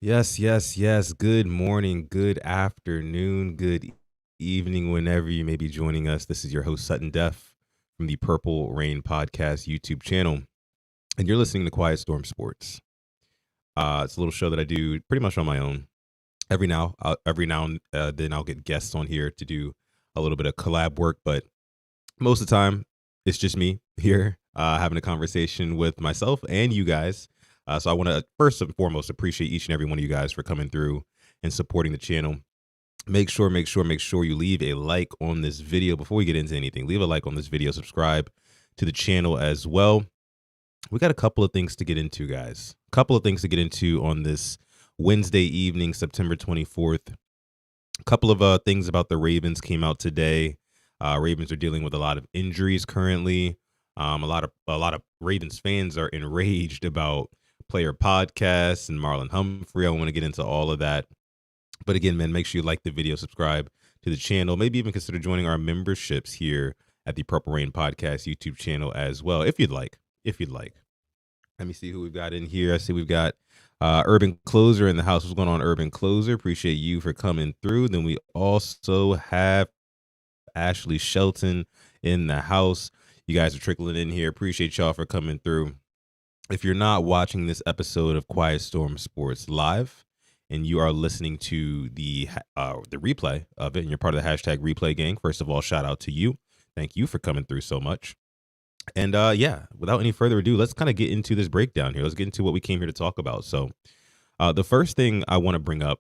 Yes, yes, yes. Good morning, good afternoon, good evening, whenever you may be joining us. This is your host, Sutton Def, from the Purple Rain Podcast YouTube channel, and you're listening to Quiet Storm Sports. It's a little show that I do pretty much on my own. Every now and then I'll get guests on here to do a little bit of collab work, but most of the time it's just me here having a conversation with myself and you guys. So I want to first and foremost appreciate each and every one of you guys for coming through and supporting the channel. Make sure you leave a like on this video before we get into anything. Leave a like on this video, subscribe to the channel as well. We got a couple of things to get into, guys. A couple of things to get into on this Wednesday evening, September 24th. A couple of things about the Ravens came out today. Ravens are dealing with a lot of injuries currently. A lot of Ravens fans are enraged about player podcasts and Marlon Humphrey. I want to get into all of that. But again, man, make sure you like the video, subscribe to the channel, maybe even consider joining our memberships here at the Purple Rain Podcast YouTube channel as well, if you'd like. Let me see who we've got in here. I see we've got Urban Closer in the house. What's going on, Urban Closer? Appreciate you for coming through. Then we also have Ashley Shelton in the house. You guys are trickling in here. Appreciate y'all for coming through. If you're not watching this episode of Quiet Storm Sports live and you are listening to the replay of it and you're part of the hashtag replay gang, first of all, shout out to you. Thank you for coming through so much. And without any further ado, let's kind of get into this breakdown here. Let's get into what we came here to talk about. So the first thing I want to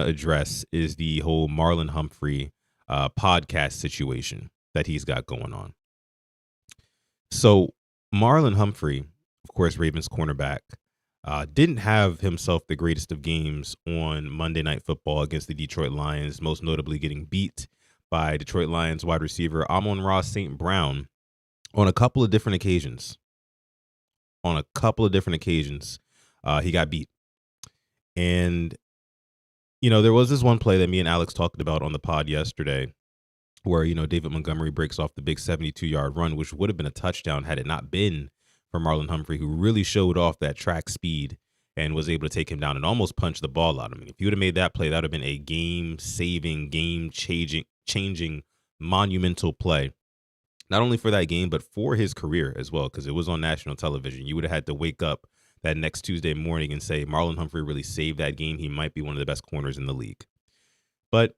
address is the whole Marlon Humphrey podcast situation that he's got going on. So Marlon Humphrey, of course, Ravens cornerback, didn't have himself the greatest of games on Monday Night Football against the Detroit Lions, most notably getting beat by Detroit Lions wide receiver Amon-Ra St. Brown on a couple of different occasions. He got beat. And, there was this one play that me and Alex talked about on the pod yesterday where, David Montgomery breaks off the big 72-yard run, which would have been a touchdown had it not been for Marlon Humphrey, who really showed off that track speed and was able to take him down and almost punch the ball out of him. If he would have made that play, that would have been a game-saving, game-changing, monumental play, not only for that game, but for his career as well, because it was on national television. You would have had to wake up that next Tuesday morning and say, Marlon Humphrey really saved that game. He might be one of the best corners in the league. But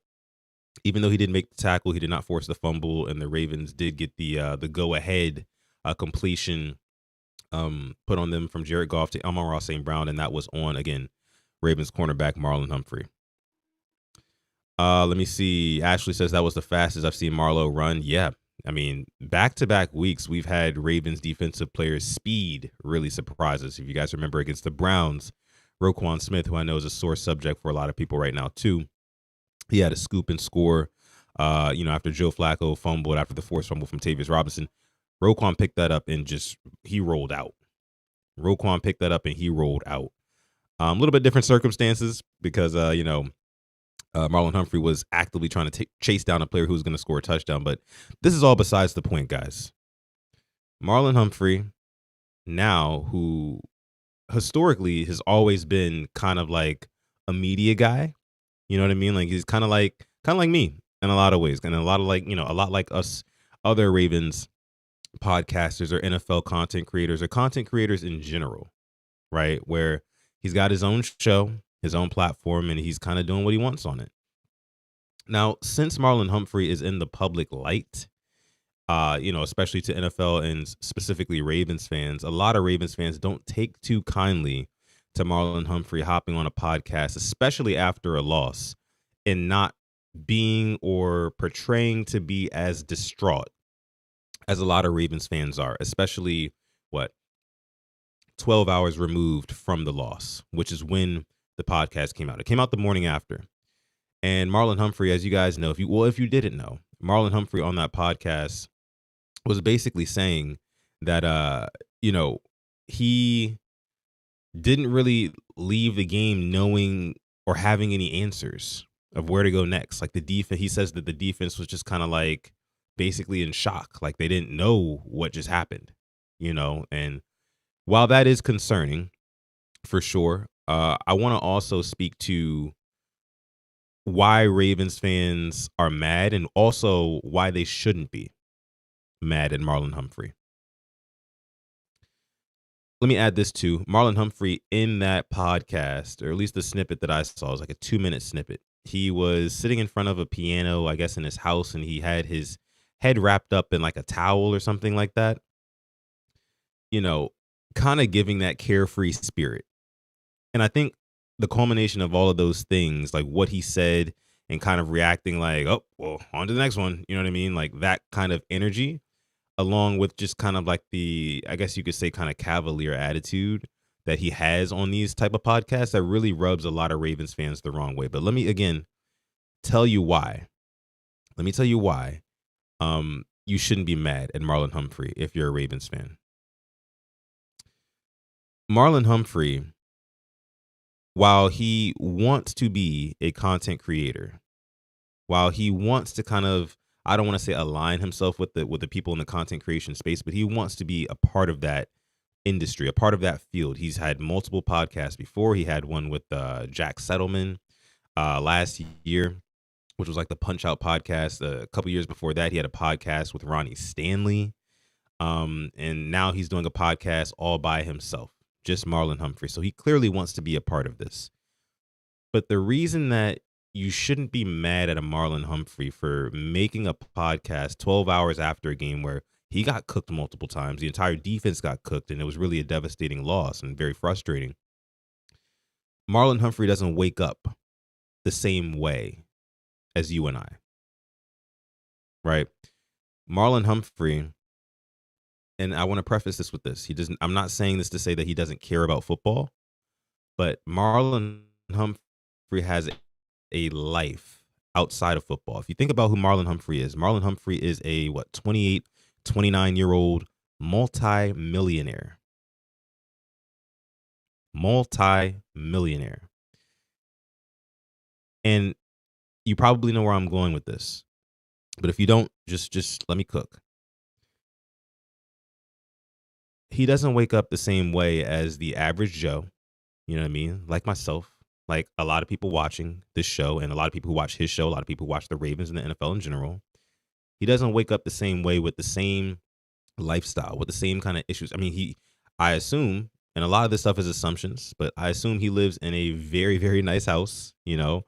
even though he didn't make the tackle, he did not force the fumble, and the Ravens did get the go-ahead completion put on them from Jared Goff to Amon-Ra St. Brown, and that was on, again, Ravens cornerback Marlon Humphrey. Let me see. Ashley says that was the fastest I've seen Marlo run. Yeah, I mean, back-to-back weeks, we've had Ravens defensive players' speed really surprise us. If you guys remember against the Browns, Roquan Smith, who I know is a sore subject for a lot of people right now too, he had a scoop and score, after Joe Flacco fumbled, after the forced fumble from Tavius Robinson. Roquan picked that up and he rolled out. A little bit different circumstances because, Marlon Humphrey was actively trying to chase down a player who was going to score a touchdown. But this is all besides the point, guys. Marlon Humphrey, now, who historically has always been kind of like a media guy, you know what I mean? Like he's kind of like me in a lot of ways, and a lot like us other Ravens podcasters or NFL content creators or content creators in general, right? Where he's got his own show, his own platform, and he's kind of doing what he wants on it. Now, since Marlon Humphrey is in the public light, especially to NFL and specifically Ravens fans, a lot of Ravens fans don't take too kindly to Marlon Humphrey hopping on a podcast, especially after a loss, and not being or portraying to be as distraught as a lot of Ravens fans are, especially 12 hours removed from the loss, which is when the podcast came out. It came out the morning after. And Marlon Humphrey, as you guys know, if you didn't know, Marlon Humphrey on that podcast was basically saying that, he didn't really leave the game knowing or having any answers of where to go next. Like the defense, he says that the defense was just kind of like basically in shock. Like they didn't know what just happened, and while that is concerning for sure, I want to also speak to why Ravens fans are mad and also why they shouldn't be mad at Marlon Humphrey. Let me add this too. Marlon Humphrey in that podcast, or at least the snippet that I saw, was like a 2-minute snippet. He was sitting in front of a piano, I guess in his house, and he had his head wrapped up in like a towel or something like that. You know, kind of giving that carefree spirit. And I think the culmination of all of those things, like what he said and kind of reacting like, oh, well, on to the next one. You know what I mean? Like that kind of energy, along with just kind of like the, I guess you could say, kind of cavalier attitude that he has on these type of podcasts that really rubs a lot of Ravens fans the wrong way. But let me again tell you why. Let me tell you why you shouldn't be mad at Marlon Humphrey if you're a Ravens fan. Marlon Humphrey, while he wants to be a content creator, while he wants to kind of, I don't want to say align himself with the people in the content creation space, but he wants to be a part of that industry, a part of that field. He's had multiple podcasts before. He had one with Jack Settleman last year, which was like the Punch Out podcast. A couple years before that, he had a podcast with Ronnie Stanley. And now he's doing a podcast all by himself, just Marlon Humphrey. So he clearly wants to be a part of this. But the reason that you shouldn't be mad at a Marlon Humphrey for making a podcast 12 hours after a game where he got cooked multiple times, the entire defense got cooked, and it was really a devastating loss and very frustrating. Marlon Humphrey doesn't wake up the same way as you and I, right? Marlon Humphrey, and I want to preface this with this. I'm not saying this to say that he doesn't care about football, but Marlon Humphrey has a life outside of football. If you think about who Marlon Humphrey is a 28, 29-year-old multi-millionaire. And you probably know where I'm going with this. But if you don't, just let me cook. He doesn't wake up the same way as the average Joe, you know what I mean? Like myself, like a lot of people watching this show and a lot of people who watch his show, a lot of people who watch the Ravens and the NFL in general. He doesn't wake up the same way with the same lifestyle, with the same kind of issues. I mean, I assume, and a lot of this stuff is assumptions, but I assume he lives in a very, very nice house, you know.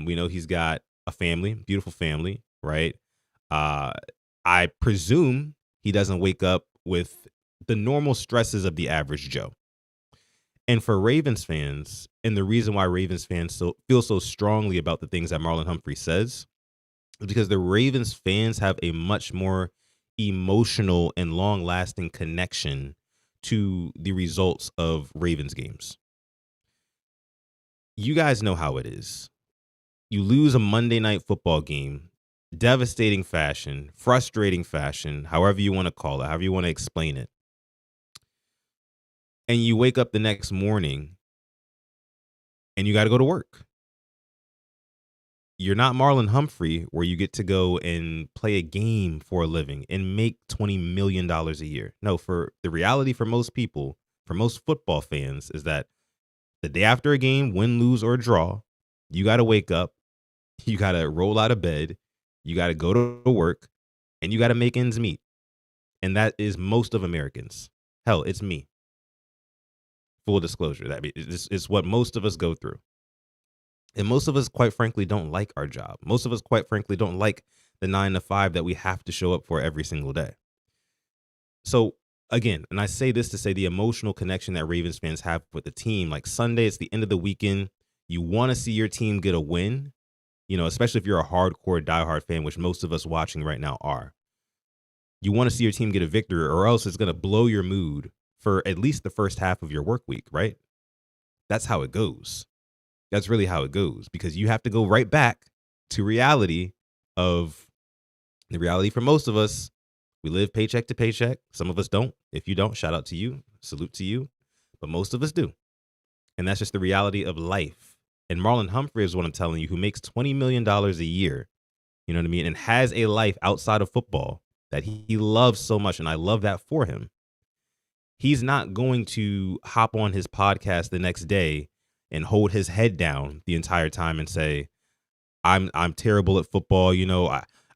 We know he's got a family, beautiful family, right? I presume he doesn't wake up with the normal stresses of the average Joe. And for Ravens fans, and the reason why Ravens fans feel so strongly about the things that Marlon Humphrey says is because the Ravens fans have a much more emotional and long-lasting connection to the results of Ravens games. You guys know how it is. You lose a Monday night football game, devastating fashion, frustrating fashion, however you want to call it, however you want to explain it. And you wake up the next morning and you got to go to work. You're not Marlon Humphrey where you get to go and play a game for a living and make $20 million a year. No, for the reality for most people, for most football fans, is that the day after a game, win, lose, or draw, you got to wake up, you got to roll out of bed, you got to go to work, and you got to make ends meet. And that is most of Americans. Hell, it's me. Full disclosure, it's what most of us go through. And most of us, quite frankly, don't like our job. Most of us, quite frankly, don't like the 9 to 5 that we have to show up for every single day. So again, and I say this to say the emotional connection that Ravens fans have with the team, like Sunday, it's the end of the weekend. You want to see your team get a win, you know, especially if you're a hardcore diehard fan, which most of us watching right now are. You want to see your team get a victory, or else it's going to blow your mood for at least the first half of your work week, right? That's how it goes. That's really how it goes, because you have to go right back to reality of the reality for most of us. We live paycheck to paycheck. Some of us don't. If you don't, shout out to you, salute to you. But most of us do. And that's just the reality of life. And Marlon Humphrey is what I'm telling you, who makes $20 million a year, you know what I mean? And has a life outside of football that he loves so much. And I love that for him. He's not going to hop on his podcast the next day and hold his head down the entire time and say, I'm terrible at football.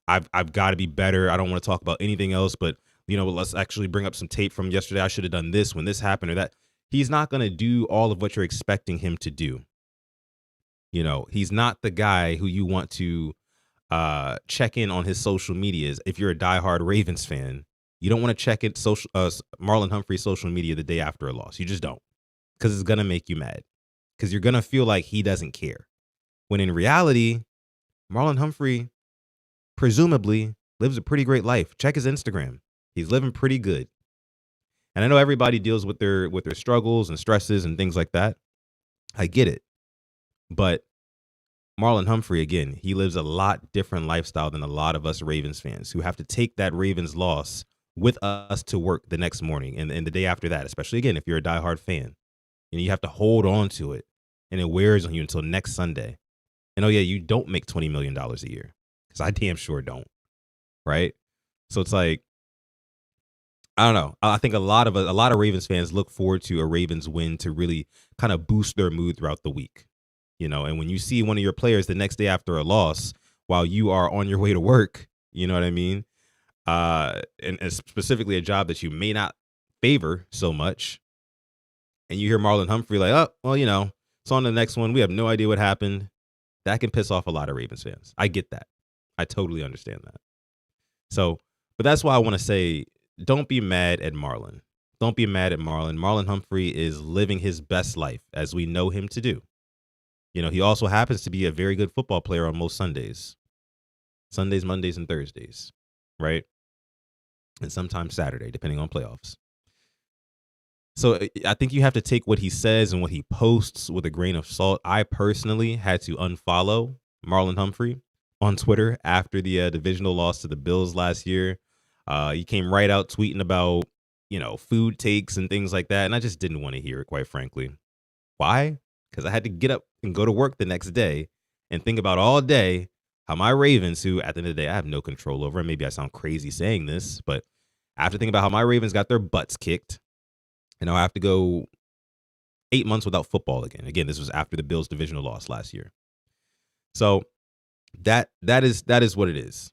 I've got to be better. I don't want to talk about anything else, but let's actually bring up some tape from yesterday. I should have done this when this happened or that. He's not going to do all of what you're expecting him to do. He's not the guy who you want to check in on his social medias. If you're a diehard Ravens fan, you don't want to check it Marlon Humphrey's social media the day after a loss. You just don't, because it's going to make you mad, because you're going to feel like he doesn't care. When in reality, Marlon Humphrey presumably lives a pretty great life. Check his Instagram. He's living pretty good. And I know everybody deals with their struggles and stresses and things like that. I get it. But Marlon Humphrey, again, he lives a lot different lifestyle than a lot of us Ravens fans who have to take that Ravens loss with us to work the next morning and the day after that, especially, again, if you're a diehard fan. You have to hold on to it, and it wears on you until next Sunday. And, oh, yeah, you don't make $20 million a year, because I damn sure don't, right? So it's like, I don't know. I think a lot of Ravens fans look forward to a Ravens win to really kind of boost their mood throughout the week. And when you see one of your players the next day after a loss while you are on your way to work, you know what I mean? And specifically a job that you may not favor so much. And you hear Marlon Humphrey like, oh, well, it's on the next one. We have no idea what happened. That can piss off a lot of Ravens fans. I get that. I totally understand that. So, but that's why I want to say, don't be mad at Marlon. Don't be mad at Marlon. Marlon Humphrey is living his best life as we know him to do. He also happens to be a very good football player on most Sundays, Mondays, and Thursdays, right? And sometimes Saturday, depending on playoffs. So I think you have to take what he says and what he posts with a grain of salt. I personally had to unfollow Marlon Humphrey on Twitter after the divisional loss to the Bills last year. He came right out tweeting about, food takes and things like that. And I just didn't want to hear it, quite frankly. Why? Because I had to get up and go to work the next day and think about all day how my Ravens, who at the end of the day, I have no control over, and maybe I sound crazy saying this, but I have to think about how my Ravens got their butts kicked. And I have to go 8 months without football again. Again, this was after the Bills divisional loss last year. So that is what it is.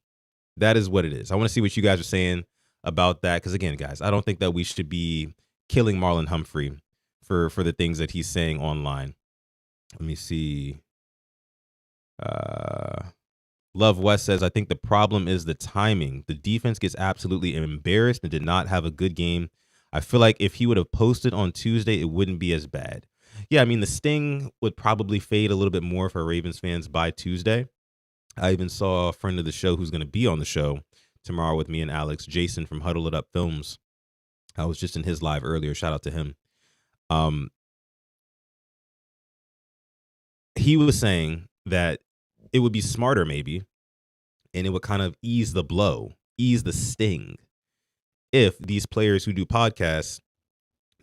That is what it is. I want to see what you guys are saying about that. Because again, guys, I don't think that we should be killing Marlon Humphrey for the things that he's saying online. Let me see. Love West says, I think the problem is the timing. The defense gets absolutely embarrassed and did not have a good game. I feel like if he would have posted on Tuesday, it wouldn't be as bad. Yeah, I mean, the sting would probably fade a little bit more for Ravens fans by Tuesday. I even saw a friend of the show who's going to be on the show tomorrow with me and Alex, Jason from Huddle It Up Films. I was just in his live earlier. Shout out to him. He was saying that it would be smarter maybe, and it would kind of ease the blow, ease the sting, if these players who do podcasts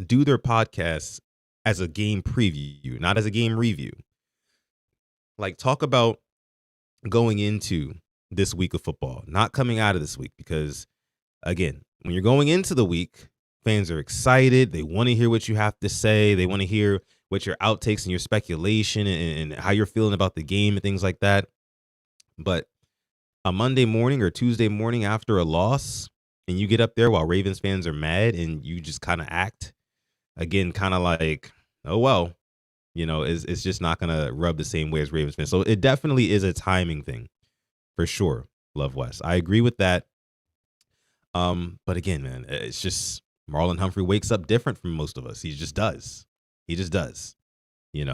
do their podcasts as a game preview, not as a game review. Like, talk about going into this week of football, not coming out of this week, because again, when you're going into the week, fans are excited. They want to hear what you have to say. They want to hear what your outtakes and your speculation and how you're feeling about the game and things like that. But a Monday morning or Tuesday morning after a loss, and you get up there while Ravens fans are mad and you just kind of act, again, kind of like, oh, well, it's just not going to rub the same way as Ravens fans. So it definitely is a timing thing for sure. Love West. I agree with that. But again, man, it's just Marlon Humphrey wakes up different from most of us. He just does. He just does. You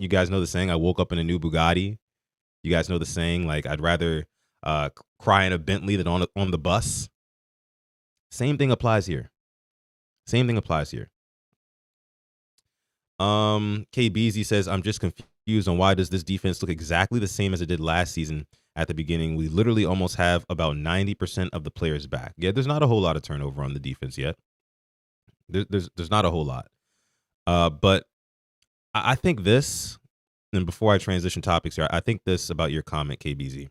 guys know the saying, I woke up in a new Bugatti. You guys know the saying, like, I'd rather cry in a Bentley than on the bus. Same thing applies here. KBZ says, I'm just confused on why does this defense look exactly the same as it did last season at the beginning. We literally almost have about 90% of the players back. Yeah, there's not a whole lot of turnover on the defense yet. There's not a whole lot. But I think this, and before I transition topics here, I think this about your comment, KBZ.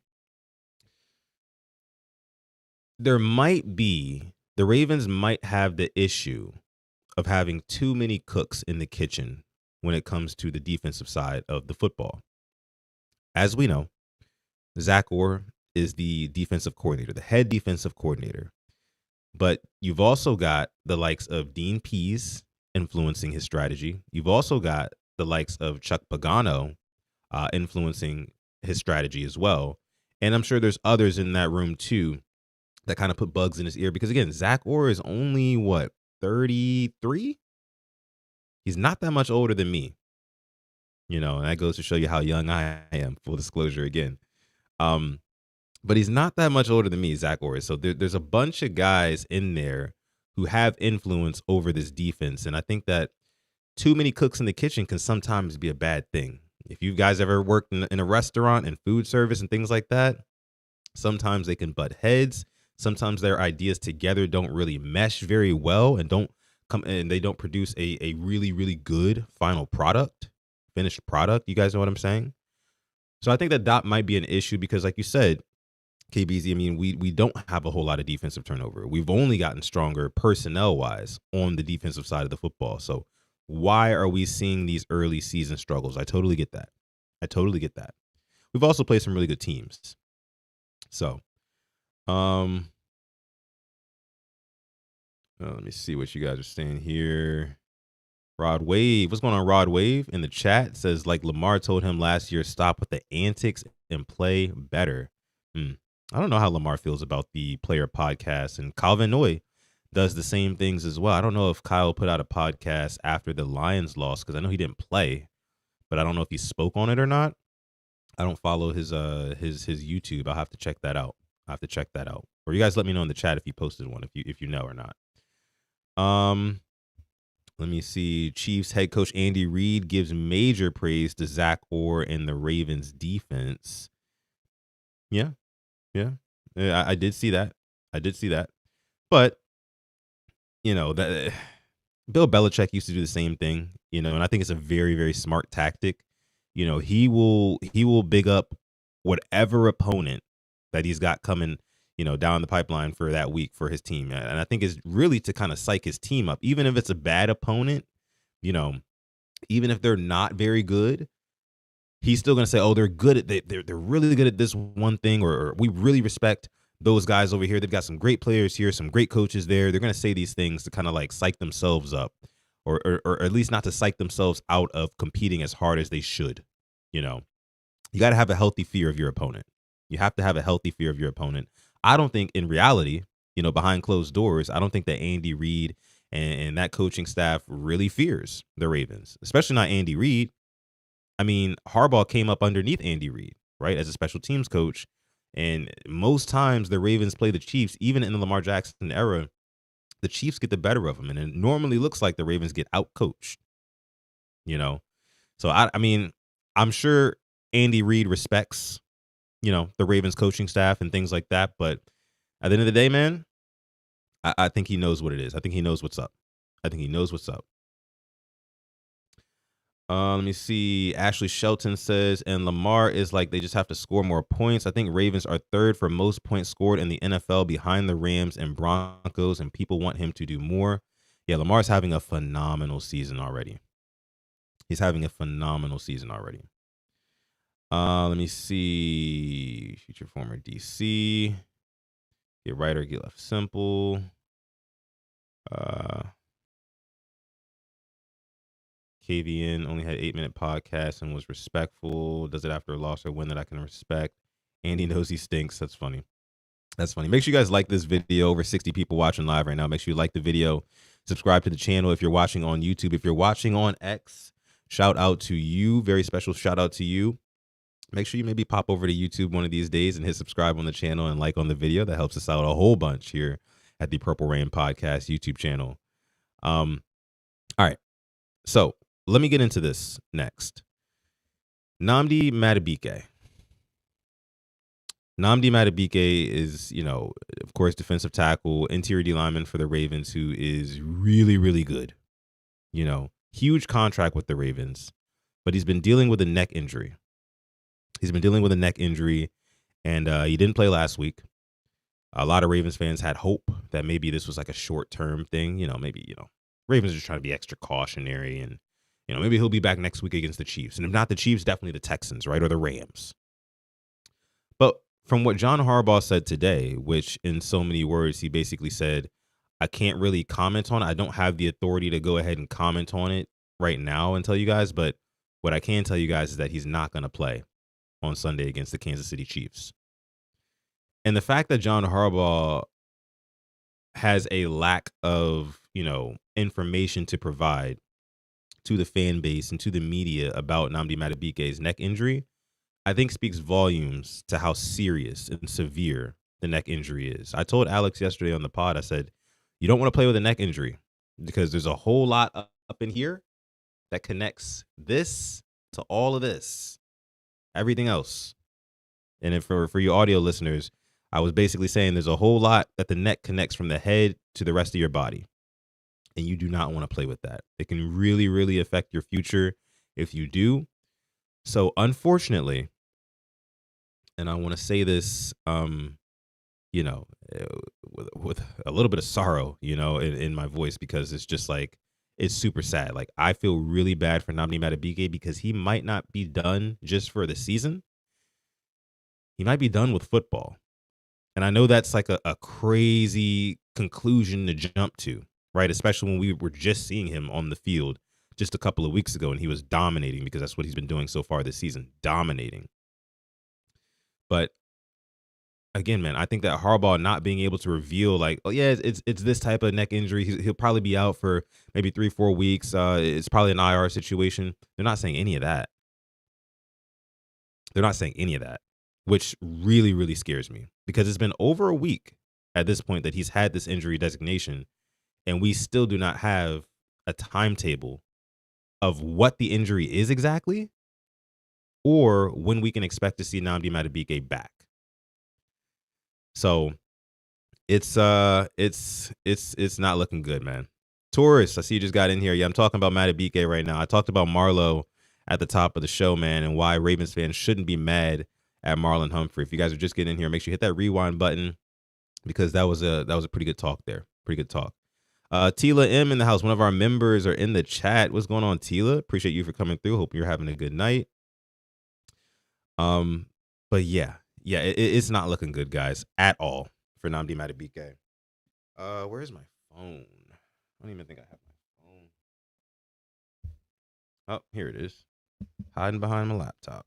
The Ravens might have the issue of having too many cooks in the kitchen when it comes to the defensive side of the football. As we know, Zach Orr is the defensive coordinator, the head defensive coordinator. But you've also got the likes of Dean Pease influencing his strategy. You've also got the likes of Chuck Pagano influencing his strategy as well. And I'm sure there's others in that room too that kind of put bugs in his ear because, again, Zach Orr is only, 33? He's not that much older than me, and that goes to show you how young I am, full disclosure again. But he's not that much older than me, Zach Orr. So there's a bunch of guys in there who have influence over this defense. And I think that too many cooks in the kitchen can sometimes be a bad thing. If you guys ever worked in a restaurant and food service and things like that, sometimes they can butt heads. Sometimes their ideas together don't really mesh very well and they don't produce a really, really good final product, finished product. You guys know what I'm saying? So I think that might be an issue because, like you said, KBZ, I mean, we don't have a whole lot of defensive turnover. We've only gotten stronger personnel-wise on the defensive side of the football. So why are we seeing these early season struggles? I totally get that. We've also played some really good teams. So, let me see what you guys are saying here. Rod Wave, what's going on, Rod Wave? In the chat says, like Lamar told him last year, stop with the antics and play better. I don't know how Lamar feels about the player podcast, and Calvin Noy does the same things as well. I don't know if Kyle put out a podcast after the Lions lost because I know he didn't play, but I don't know if he spoke on it or not. I don't follow his YouTube. I'll have to check that out. Or you guys let me know in the chat if he posted one, if you know or not. Let me see. Chiefs head coach Andy Reid gives major praise to Zach Orr and the Ravens defense. Yeah. I did see that. But, that Bill Belichick used to do the same thing, and I think it's a very, very smart tactic. He will big up whatever opponent that he's got coming, down the pipeline for that week for his team. And I think it's really to kind of psych his team up, even if it's a bad opponent, even if they're not very good. He's still going to say, oh, they're good at they're really good at this one thing, or we really respect those guys over here. They've got some great players here, some great coaches there. They're going to say these things to kind of like psych themselves up, or at least not to psych themselves out of competing as hard as they should. You got to have a healthy fear of your opponent. You have to have a healthy fear of your opponent. I don't think in reality, behind closed doors, I don't think that Andy Reid and that coaching staff really fears the Ravens, especially not Andy Reid. I mean, Harbaugh came up underneath Andy Reid, right, as a special teams coach. And most times the Ravens play the Chiefs, even in the Lamar Jackson era, the Chiefs get the better of them. And it normally looks like the Ravens get out-coached, So, I mean, I'm sure Andy Reid respects, the Ravens coaching staff and things like that. But at the end of the day, man, I think he knows what it is. I think he knows what's up. Let me see. Ashley Shelton says, and Lamar is like, they just have to score more points. I think Ravens are third for most points scored in the NFL behind the Rams and Broncos, and people want him to do more. Yeah, Lamar's having a phenomenal season already. Let me see. Future former DC. Get right or get left simple. KVN only had 8-minute podcast and was respectful. Does it after a loss or win that I can respect? Andy knows he stinks. That's funny. Make sure you guys like this video. Over 60 people watching live right now. Make sure you like the video. Subscribe to the channel if you're watching on YouTube. If you're watching on X, shout out to you. Very special shout out to you. Make sure you maybe pop over to YouTube one of these days and hit subscribe on the channel and like on the video. That helps us out a whole bunch here at the Purple Rain Podcast YouTube channel. All right. So let me get into this next. Nnamdi Madubuike. Nnamdi Madubuike is, of course, defensive tackle, interior D lineman for the Ravens, who is really, really good. Huge contract with the Ravens, but he's been dealing with a neck injury. And he didn't play last week. A lot of Ravens fans had hope that maybe this was like a short-term thing. Maybe Ravens are just trying to be extra cautionary and Maybe he'll be back next week against the Chiefs. And if not the Chiefs, definitely the Texans, right? Or the Rams. But from what John Harbaugh said today, which in so many words, he basically said, I can't really comment on it. I don't have the authority to go ahead and comment on it right now and tell you guys. But what I can tell you guys is that he's not going to play on Sunday against the Kansas City Chiefs. And the fact that John Harbaugh has a lack of, information to provide to the fan base and to the media about Nnamdi Madubuike's neck injury, I think speaks volumes to how serious and severe the neck injury is. I told Alex yesterday on the pod, I said, you don't want to play with a neck injury because there's a whole lot up in here that connects this to all of this, everything else. And if for you audio listeners, I was basically saying there's a whole lot that the neck connects from the head to the rest of your body. And you do not want to play with that. It can really, really affect your future if you do. So unfortunately, and I want to say this, with a little bit of sorrow, in my voice, because it's just like, it's super sad. Like, I feel really bad for Nnamdi Madubuike because he might not be done just for the season. He might be done with football. And I know that's like a crazy conclusion to jump to, right? Especially when we were just seeing him on the field just a couple of weeks ago and he was dominating, because that's what he's been doing so far this season, dominating. But again, man, I think that Harbaugh not being able to reveal like, oh yeah, it's this type of neck injury. He'll probably be out for maybe 3-4 weeks. It's probably an IR situation. They're not saying any of that. They're not saying any of that, which really, really scares me, because it's been over a week at this point that he's had this injury designation, and we still do not have a timetable of what the injury is exactly or when we can expect to see Nnamdi Madubuike back. So it's not looking good, man. Taurus, I see you just got in here. Yeah, I'm talking about Madubuike right now. I talked about Marlo at the top of the show, man, and why Ravens fans shouldn't be mad at Marlon Humphrey. If you guys are just getting in here, make sure you hit that rewind button, because that was a pretty good talk there. Pretty good talk. Tila M in the house. One of our members are in the chat. What's going on, Tila? Appreciate you for coming through. Hope you're having a good night. But yeah, it's not looking good, guys, at all for Nnamdi Madubuike. Where's my phone? I don't even think I have my phone. Oh, here it is. Hiding behind my laptop.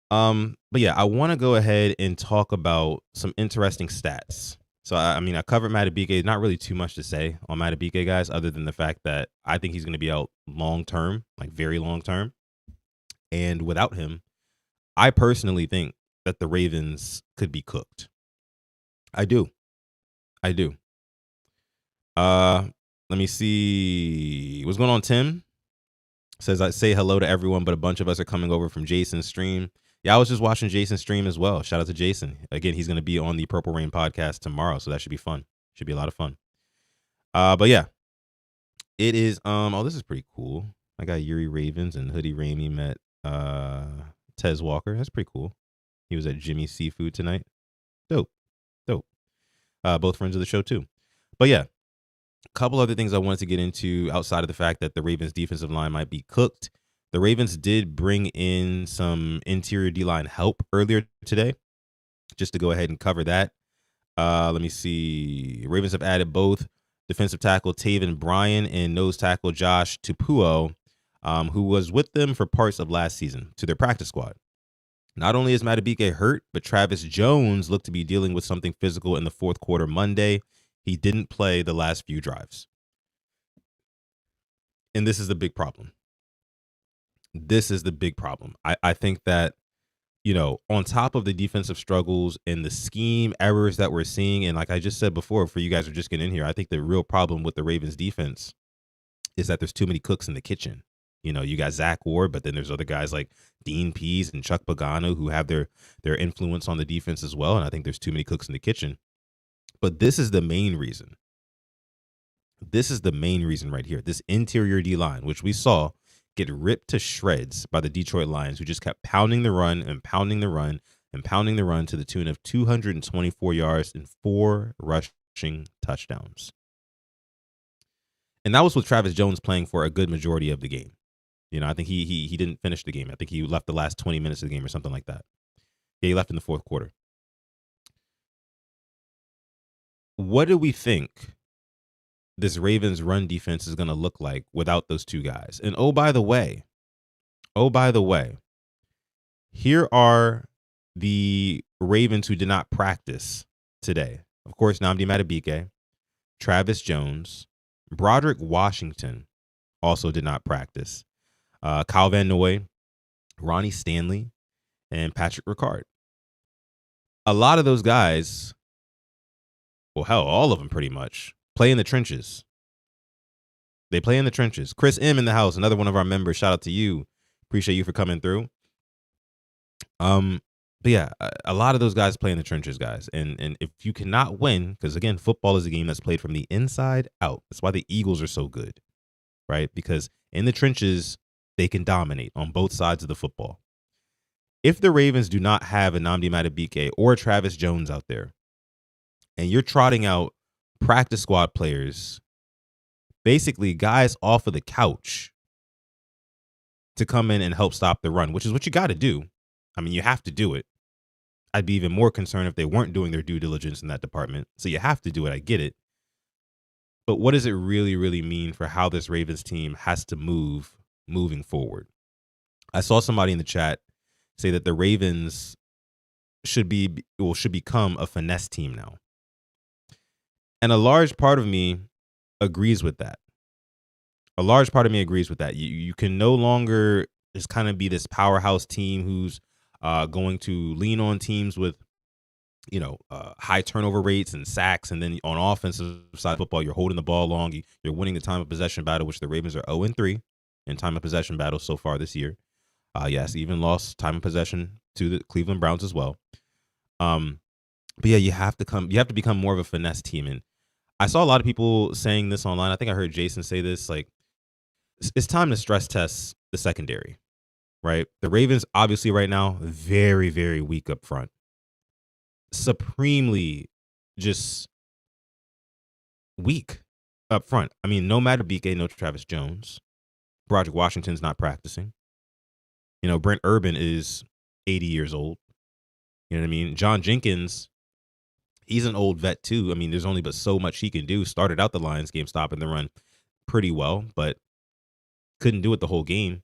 But yeah, I want to go ahead and talk about some interesting stats. So, I covered Madubuike. Not really too much to say on Madubuike, guys, other than the fact that I think he's going to be out long term, like very long term. And without him, I personally think that the Ravens could be cooked. I do. Let me see. What's going on, Tim? Says, I say hello to everyone, but a bunch of us are coming over from Jason's stream. Yeah, I was just watching Jason's stream as well. Shout out to Jason. Again, he's going to be on the Purple Rain podcast tomorrow, so that should be fun. Should be a lot of fun. But yeah, it is. Oh, this is pretty cool. I got Yuri Ravens and Hoodie Ramey met Tez Walker. That's pretty cool. He was at Jimmy's Seafood tonight. Dope. Both friends of the show too. But yeah, a couple other things I wanted to get into outside of the fact that the Ravens defensive line might be cooked. The Ravens did bring in some interior D-line help earlier today, just to go ahead and cover that. Let me see. Ravens have added both defensive tackle Taven Bryan and nose tackle Josh Tupuo, who was with them for parts of last season, to their practice squad. Not only is Madubuike hurt, but Travis Jones looked to be dealing with something physical in the fourth quarter Monday. He didn't play the last few drives. And this is the big problem. I think that, on top of the defensive struggles and the scheme errors that we're seeing, and like I just said before, for you guys who are just getting in here, I think the real problem with the Ravens defense is that there's too many cooks in the kitchen. You got Zach Ward, but then there's other guys like Dean Pease and Chuck Pagano who have their influence on the defense as well. And I think there's too many cooks in the kitchen. But this is the main reason. This is the main reason right here. This interior D-line, which we saw get ripped to shreds by the Detroit Lions, who just kept pounding the run and pounding the run and pounding the run to the tune of 224 yards and 4 rushing touchdowns. And that was with Travis Jones playing for a good majority of the game. I think he didn't finish the game. I think he left the last 20 minutes of the game or something like that. Yeah, he left in the fourth quarter. What do we think this Ravens run defense is going to look like without those two guys? And oh, by the way, here are the Ravens who did not practice today. Of course, Nnamdi Madubuike, Travis Jones, Broderick Washington also did not practice. Kyle Van Noy, Ronnie Stanley, and Patrick Ricard. A lot of those guys, well, hell, all of them pretty much, play in the trenches. They play in the trenches. Chris M in the house, another one of our members. Shout out to you. Appreciate you for coming through. But yeah, a lot of those guys play in the trenches, guys. And if you cannot win, because again, football is a game that's played from the inside out. That's why the Eagles are so good, right? Because in the trenches, they can dominate on both sides of the football. If the Ravens do not have a Nnamdi Madubuike or Travis Jones out there, and you're trotting out practice squad players, basically guys off of the couch to come in and help stop the run, which is what you got to do. I mean, you have to do it. I'd be even more concerned if they weren't doing their due diligence in that department. So you have to do it. I get it. But what does it really, really mean for how this Ravens team has to move moving forward? I saw somebody in the chat say that the Ravens should become a finesse team now. And a large part of me agrees with that. You can no longer just kind of be this powerhouse team who's going to lean on teams with, high turnover rates and sacks. And then on offensive side of football, you're holding the ball long. You're winning the time of possession battle, which the Ravens are 0-3 in time of possession battles so far this year. Yes, even lost time of possession to the Cleveland Browns as well. But yeah, you have to become more of a finesse team. And I saw a lot of people saying this online. I think I heard Jason say this, like, it's time to stress test the secondary, right? The Ravens, obviously right now, very, very weak up front. Supremely just weak up front. I mean, no Madubuike, no Travis Jones. Broderick Washington's not practicing. Brent Urban is 80 years old. You know what I mean? John Jenkins, he's an old vet too. I mean, there's only but so much he can do. Started out the Lions game stopping the run pretty well, but couldn't do it the whole game.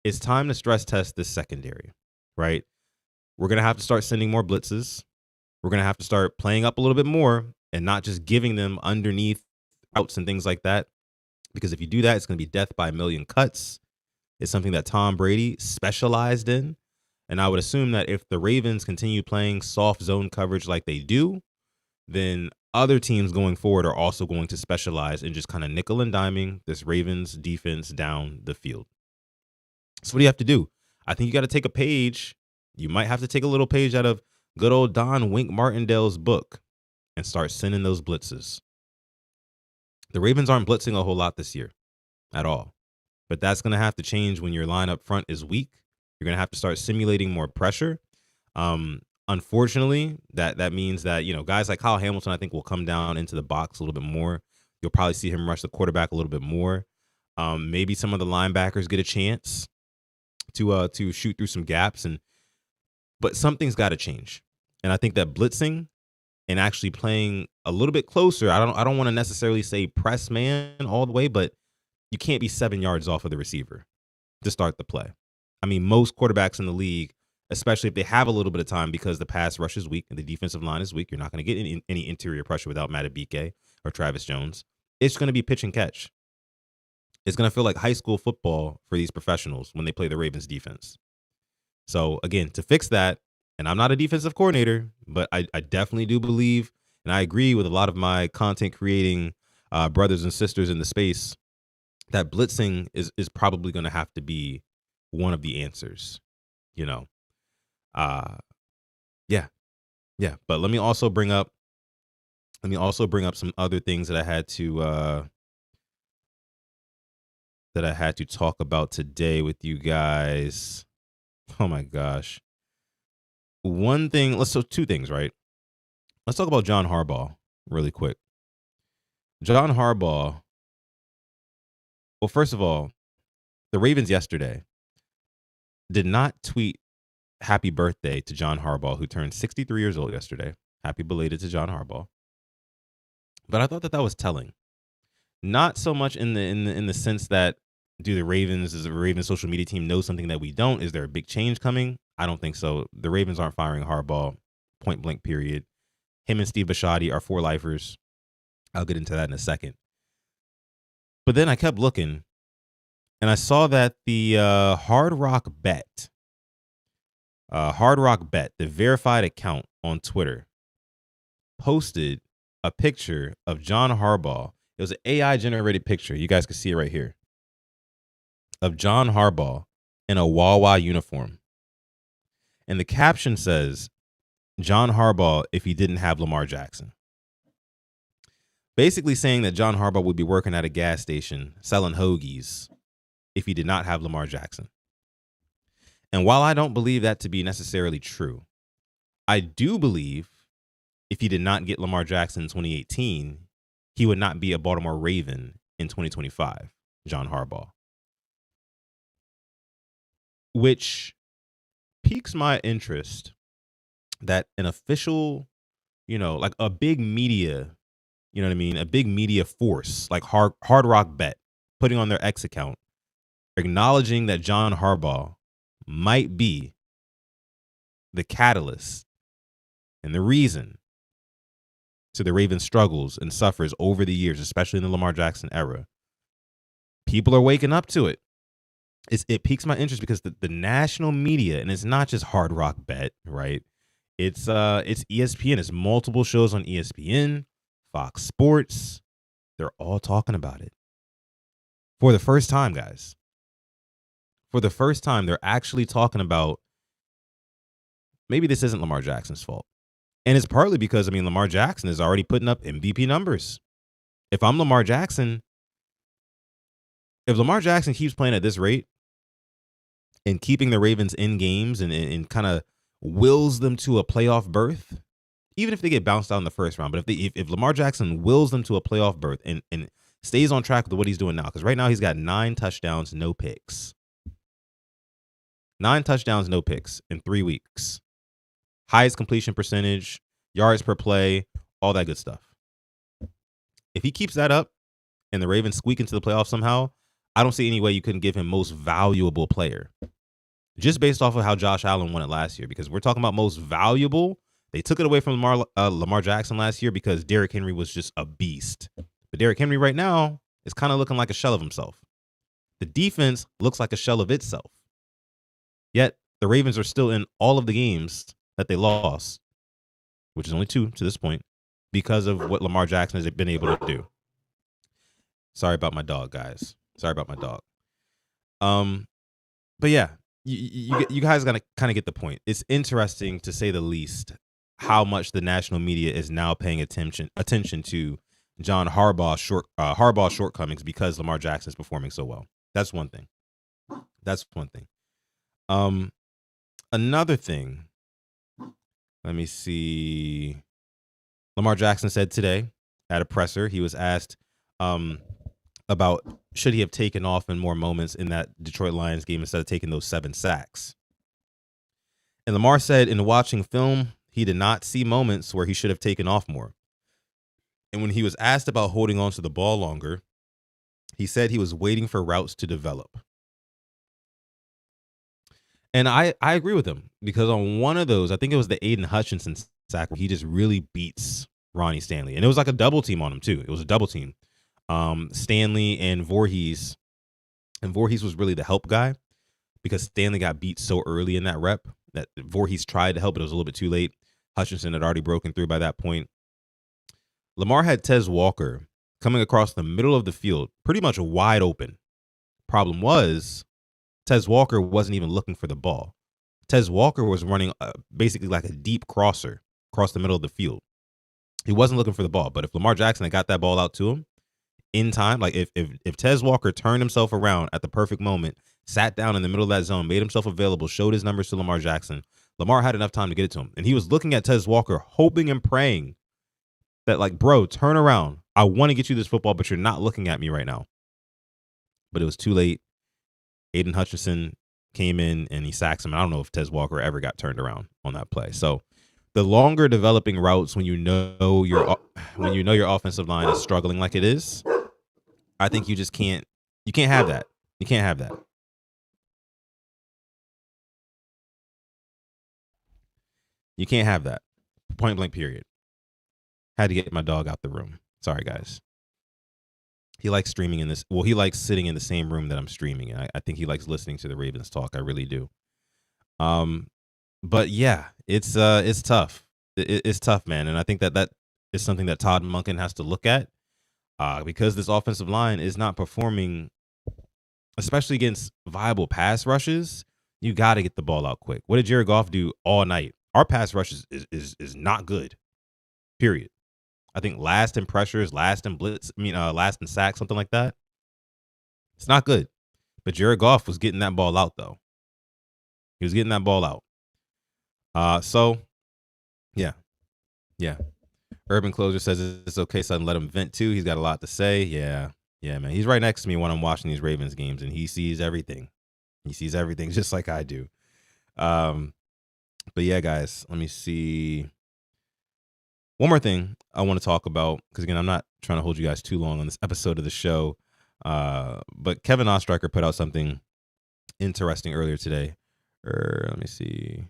It's time to stress test this secondary, right? We're going to have to start sending more blitzes. We're going to have to start playing up a little bit more and not just giving them underneath routes and things like that. Because if you do that, it's going to be death by a million cuts. It's something that Tom Brady specialized in. And I would assume that if the Ravens continue playing soft zone coverage like they do, then other teams going forward are also going to specialize in just kind of nickel and diming this Ravens defense down the field. So what do you have to do? I think you got to take a page. You might have to take a little page out of good old Don Wink Martindale's book and start sending those blitzes. The Ravens aren't blitzing a whole lot this year at all. But that's going to have to change when your line up front is weak. You're going to have to start simulating more pressure. Unfortunately, that means that, guys like Kyle Hamilton, I think, will come down into the box a little bit more. You'll probably see him rush the quarterback a little bit more. Maybe some of the linebackers get a chance to shoot through some gaps, but something's got to change. And I think that blitzing and actually playing a little bit closer, I don't want to necessarily say press man all the way, but you can't be 7 yards off of the receiver to start the play. I mean, most quarterbacks in the league, especially if they have a little bit of time because the pass rush is weak and the defensive line is weak, you're not going to get any interior pressure without Madubuike or Travis Jones. It's going to be pitch and catch. It's going to feel like high school football for these professionals when they play the Ravens defense. So again, to fix that, and I'm not a defensive coordinator, but I definitely do believe, and I agree with a lot of my content creating brothers and sisters in the space, that blitzing is probably going to have to be one of the answers, Yeah. But let me also bring up some other things that I had to talk about today with you guys. Oh my gosh. Two things, right? Let's talk about John Harbaugh really quick. John Harbaugh. Well, first of all, the Ravens yesterday did not tweet happy birthday to John Harbaugh, who turned 63 years old yesterday. Happy belated to John Harbaugh. But I thought that was telling. Not so much in the sense that does the Ravens social media team know something that we don't? Is there a big change coming? I don't think so. The Ravens aren't firing Harbaugh, point blank, period. Him and Steve Bisciotti are for lifers. I'll get into that in a second. But then I kept looking, and I saw that the Hard Rock Bet, the verified account on Twitter, posted a picture of John Harbaugh. It was an AI-generated picture. You guys can see it right here. Of John Harbaugh in a Wawa uniform. And the caption says, John Harbaugh if he didn't have Lamar Jackson. Basically saying that John Harbaugh would be working at a gas station selling hoagies if he did not have Lamar Jackson. And while I don't believe that to be necessarily true, I do believe if he did not get Lamar Jackson in 2018, he would not be a Baltimore Raven in 2025, John Harbaugh. Which piques my interest that an official, like a big media, a big media force like Hard Rock Bet putting on their X account, acknowledging that John Harbaugh might be the catalyst and the reason to the Ravens' struggles and suffers over the years, especially in the Lamar Jackson era. People are waking up to it. It piques my interest because the national media, and it's not just Hard Rock Bet, right? It's ESPN. It's multiple shows on ESPN, Fox Sports. They're all talking about it. For the first time, guys. For the first time, they're actually talking about maybe this isn't Lamar Jackson's fault. And it's partly because, Lamar Jackson is already putting up MVP numbers. If I'm Lamar Jackson, if Lamar Jackson keeps playing at this rate and keeping the Ravens in games and kind of wills them to a playoff berth, even if they get bounced out in the first round, but if Lamar Jackson wills them to a playoff berth and stays on track with what he's doing now, because right now he's got 9 touchdowns, no picks. 9 touchdowns, no picks in 3 weeks. Highest completion percentage, yards per play, all that good stuff. If he keeps that up and the Ravens squeak into the playoffs somehow, I don't see any way you couldn't give him most valuable player. Just based off of how Josh Allen won it last year, because we're talking about most valuable. They took it away from Lamar Jackson last year because Derrick Henry was just a beast. But Derrick Henry right now is kind of looking like a shell of himself. The defense looks like a shell of itself. Yet the Ravens are still in all of the games that they lost, which is only 2 to this point, because of what Lamar Jackson has been able to do. Sorry about my dog, guys. Sorry about my dog. But yeah, you guys gotta kind of get the point. It's interesting, to say the least, how much the national media is now paying attention to John Harbaugh's shortcomings because Lamar Jackson is performing so well. That's one thing. Another thing. Let me see. Lamar Jackson said today at a presser, he was asked about should he have taken off in more moments in that Detroit Lions game instead of taking those 7 sacks. And Lamar said in watching film, he did not see moments where he should have taken off more. And when he was asked about holding on to the ball longer, he said he was waiting for routes to develop. And I agree with him, because on one of those, I think it was the Aiden Hutchinson sack, where he just really beats Ronnie Stanley. And it was like a double team on him, too. It was a double team. Stanley and Voorhees. And Voorhees was really the help guy, because Stanley got beat so early in that rep that Voorhees tried to help, but it was a little bit too late. Hutchinson had already broken through by that point. Lamar had Tez Walker coming across the middle of the field, pretty much wide open. Problem was, Tez Walker wasn't even looking for the ball. Tez Walker was running basically like a deep crosser across the middle of the field. He wasn't looking for the ball, but if Lamar Jackson had got that ball out to him in time, like if Tez Walker turned himself around at the perfect moment, sat down in the middle of that zone, made himself available, showed his numbers to Lamar Jackson, Lamar had enough time to get it to him. And he was looking at Tez Walker, hoping and praying that, like, bro, turn around. I want to get you this football, but you're not looking at me right now. But it was too late. Aiden Hutchinson came in and he sacks him. I don't know if Tez Walker ever got turned around on that play. So the longer developing routes when you know your offensive line is struggling like it is, I think you just can't have that. You can't have that. You can't have that. Point blank period. Had to get my dog out the room. Sorry, guys. He likes streaming in this. Well, he likes sitting in the same room that I'm streaming in. I think he likes listening to the Ravens talk. I really do. But yeah, it's tough. It's tough, man. And I think that is something that Todd Monken has to look at, because this offensive line is not performing, especially against viable pass rushes. You got to get the ball out quick. What did Jared Goff do all night? Our pass rush is not good. Period. I think last in pressures, last in blitz, last in sacks, something like that. It's not good. But Jared Goff was getting that ball out, though. He was getting that ball out. So, yeah. Urban Closer says it's okay, son. Let him vent, too. He's got a lot to say. Yeah, man. He's right next to me when I'm watching these Ravens games, and he sees everything. He sees everything just like I do. But, yeah, guys, let me see. One more thing I want to talk about, because, again, I'm not trying to hold you guys too long on this episode of the show. But Kevin Oestreicher put out something interesting earlier today. Let me see.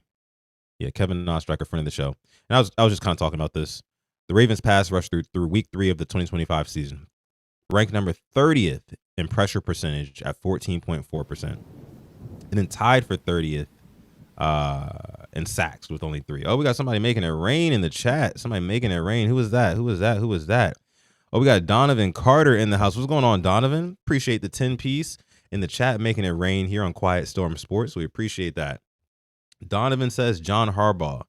Yeah, Kevin Oestreicher, friend of the show. And I was just kind of talking about this. The Ravens pass rush through week 3 of the 2025 season, ranked number 30th in pressure percentage at 14.4%. And then tied for 30th in sacks with only 3. Oh, we got somebody making it rain in the chat. Somebody making it rain. Who was that? Oh, we got Donovan Carter in the house. What's going on, Donovan? Appreciate the 10-piece in the chat, making it rain here on Quiet Storm Sports. We appreciate that. Donovan says John Harbaugh,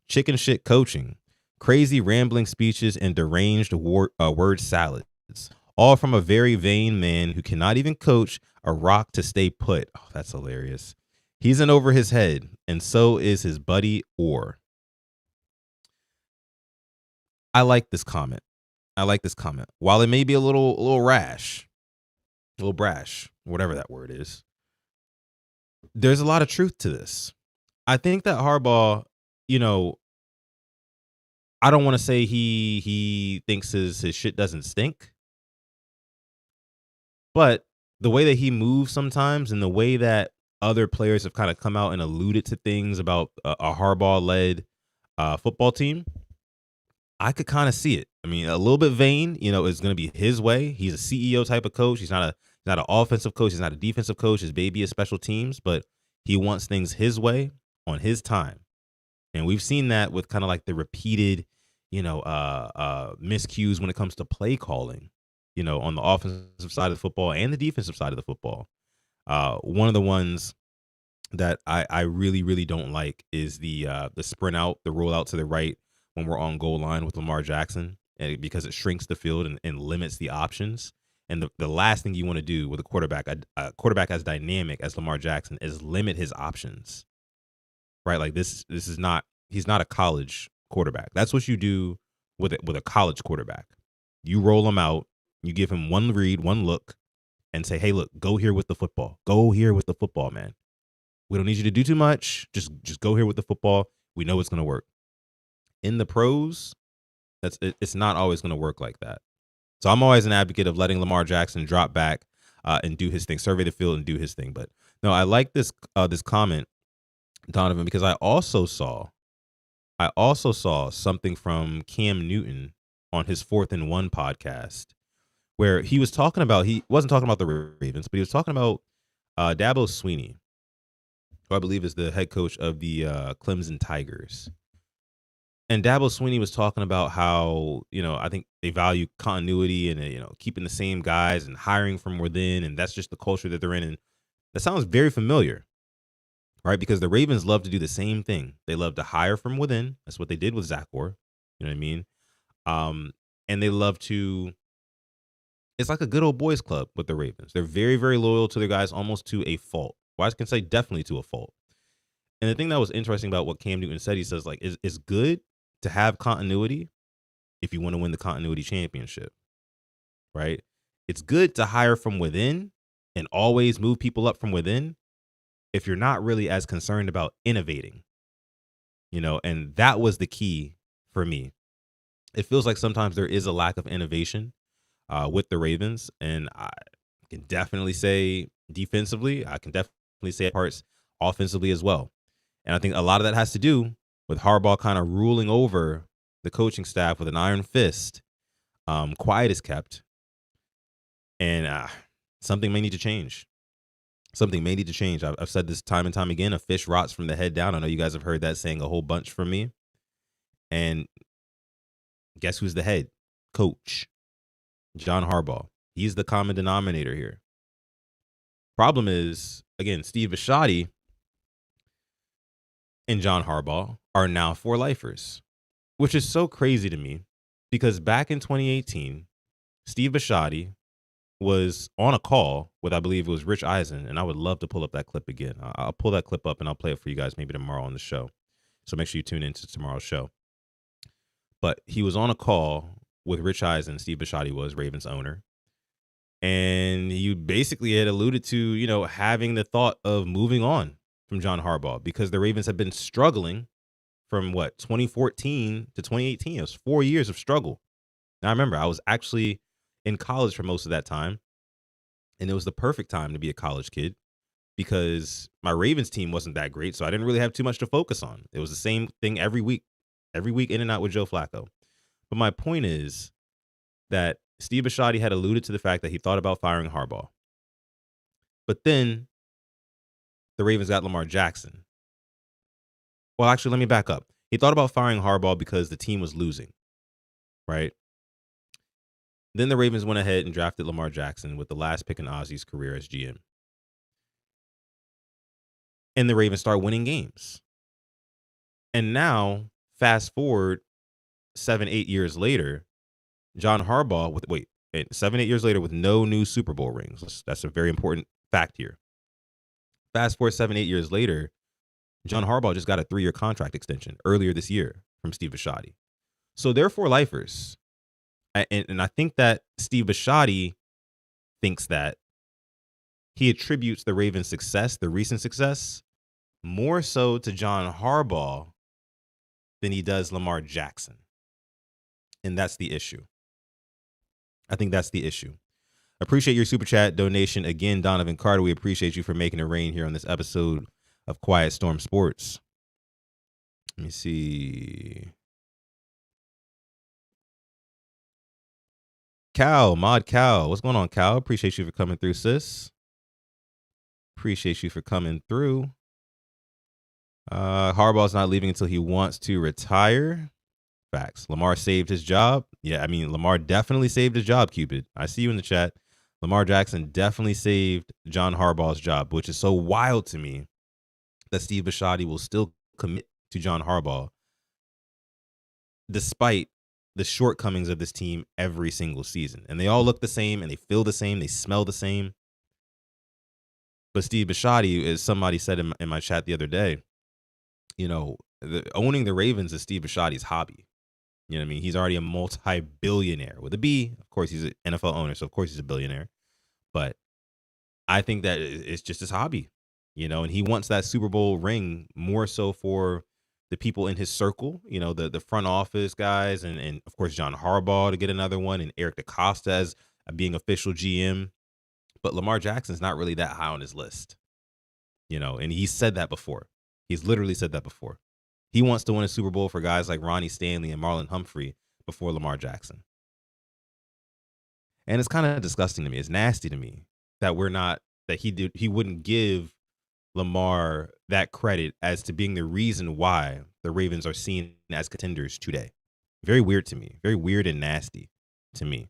chicken shit coaching, crazy rambling speeches, and deranged word salads. All from a very vain man who cannot even coach a rock to stay put. Oh, that's hilarious. He's in over his head, and so is his buddy Orr. I like this comment. While it may be a little rash, a little brash, whatever that word is, there's a lot of truth to this. I think that Harbaugh, I don't want to say he thinks his shit doesn't stink, but the way that he moves sometimes and the way that other players have kind of come out and alluded to things about a Harbaugh-led football team, I could kind of see it. I mean, a little bit vain, is going to be his way. He's a CEO type of coach. He's not an offensive coach. He's not a defensive coach. His baby is special teams, but he wants things his way on his time. And we've seen that with kind of like the repeated, miscues when it comes to play calling, on the offensive side of the football and the defensive side of the football. One of the ones that I really, really don't like is the sprint out, the roll out to the right when we're on goal line with Lamar Jackson, because it shrinks the field and limits the options. And the last thing you want to do with a quarterback as dynamic as Lamar Jackson is limit his options, right? Like this is not, he's not a college quarterback. That's what you do with a college quarterback. You roll him out, you give him one read, one look, and say, hey, look, go here with the football. Go here with the football, man. We don't need you to do too much. Just go here with the football. We know it's going to work. In the pros, it's not always going to work like that. So I'm always an advocate of letting Lamar Jackson drop back and do his thing, survey the field and do his thing. But no, I like this comment, Donovan, because I also saw something from Cam Newton on his 4th and 1 podcast where he was talking about, he wasn't talking about the Ravens, but he was talking about Dabo Swinney, who I believe is the head coach of the Clemson Tigers. And Dabo Swinney was talking about how, I think they value continuity and, keeping the same guys and hiring from within. And that's just the culture that they're in. And that sounds very familiar, right? Because the Ravens love to do the same thing. They love to hire from within. That's what they did with Zach Orr. You know what I mean? And they love to, it's like a good old boys club with the Ravens. They're very, very loyal to their guys, almost to a fault. Well, I can say definitely to a fault. And the thing that was interesting about what Cam Newton said, he says, like, it's good to have continuity if you want to win the continuity championship. right? It's good to hire from within and always move people up from within if you're not really as concerned about innovating, and that was the key for me. It feels like sometimes there is a lack of innovation with the Ravens, and I can definitely say defensively, I can definitely say parts offensively as well. And I think a lot of that has to do with Harbaugh kind of ruling over the coaching staff with an iron fist. Quiet is kept, and something may need to change. Something may need to change. I've said this time and time again. A fish rots from the head down. I know you guys have heard that saying a whole bunch from me. And guess who's the head coach? John Harbaugh. He's the common denominator here. Problem is, again, Steve Bisciotti and John Harbaugh are now for lifers, which is so crazy to me because back in 2018, Steve Bisciotti was on a call with, I believe it was Rich Eisen, and I would love to pull up that clip again. I'll pull that clip up and I'll play it for you guys maybe tomorrow on the show. So make sure you tune into tomorrow's show. But he was on a call with Rich Eisen, Steve Bisciotti was, Ravens owner. And he basically had alluded to, having the thought of moving on from John Harbaugh because the Ravens have been struggling from 2014 to 2018. It was 4 years of struggle. Now, I remember I was actually in college for most of that time, and it was the perfect time to be a college kid because my Ravens team wasn't that great, so I didn't really have too much to focus on. It was the same thing every week in and out with Joe Flacco. But my point is that Steve Bisciotti had alluded to the fact that he thought about firing Harbaugh. But then the Ravens got Lamar Jackson. Well, actually, let me back up. He thought about firing Harbaugh because the team was losing, right? Then the Ravens went ahead and drafted Lamar Jackson with the last pick in Ozzy's career as GM. And the Ravens start winning games. And now, fast forward 7-8 years later, John Harbaugh 7-8 years later with no new Super Bowl rings. That's a very important fact here. Fast forward 7-8 years later, John Harbaugh just got a 3-year contract extension earlier this year from Steve Bisciotti. So they're for lifers. And I think that Steve Bisciotti thinks that he attributes the Ravens' success, the recent success, more so to John Harbaugh than he does Lamar Jackson. And that's the issue. I think that's the issue. Appreciate your super chat donation. Again, Donovan Carter, we appreciate you for making it rain here on this episode of Quiet Storm Sports. Let me see. Mod Cal. What's going on, Cal? Appreciate you for coming through, sis. Appreciate you for coming through. Harbaugh's not leaving until he wants to retire. Facts. Lamar saved his job. Yeah, I mean, Lamar definitely saved his job, Cupid. I see you in the chat. Lamar Jackson definitely saved John Harbaugh's job, which is so wild to me that Steve Bisciotti will still commit to John Harbaugh despite the shortcomings of this team every single season. And they all look the same and they feel the same. They smell the same. But Steve Bisciotti, as somebody said in my chat the other day, owning the Ravens is Steve Bisciotti's hobby. You know what I mean? He's already a multi-billionaire with a B. Of course, he's an NFL owner, so of course he's a billionaire. But I think that it's just his hobby, and he wants that Super Bowl ring more so for the people in his circle, the front office guys, and of course, John Harbaugh to get another one, and Eric DeCosta as being official GM. But Lamar Jackson's not really that high on his list, and he said that before. He's literally said that before. He wants to win a Super Bowl for guys like Ronnie Stanley and Marlon Humphrey before Lamar Jackson. And it's kind of disgusting to me. It's nasty to me that he wouldn't give Lamar that credit as to being the reason why the Ravens are seen as contenders today. Very weird to me. Very weird and nasty to me.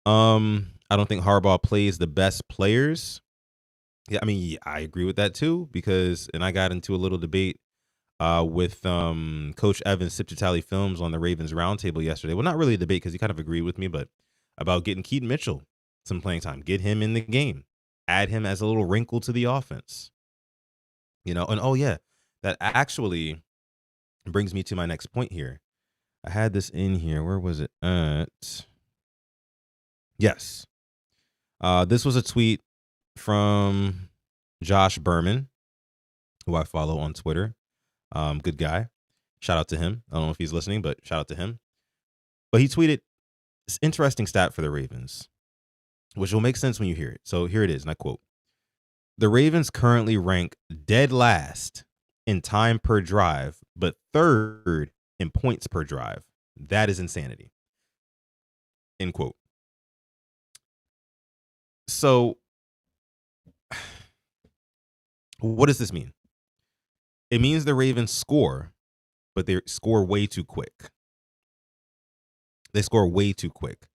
I don't think Harbaugh plays the best players. Yeah, I mean, I agree with that too, and I got into a little debate with Coach Evans, Sip to Tally Films on the Ravens Roundtable yesterday. Well, not really a debate because he kind of agreed with me, but about getting Keaton Mitchell some playing time, get him in the game, add him as a little wrinkle to the offense. And oh yeah, that actually brings me to my next point here. I had this in here. Where was it at? Yes. This was a tweet from Josh Berman, who I follow on Twitter. Good guy. Shout out to him. I don't know if he's listening, but shout out to him. But he tweeted this interesting stat for the Ravens, which will make sense when you hear it. So here it is, and I quote: "The Ravens currently rank dead last in time per drive, but third in points per drive. That is insanity." End quote. So what does this mean? It means the Ravens score, but they score way too quick. They score way too quick.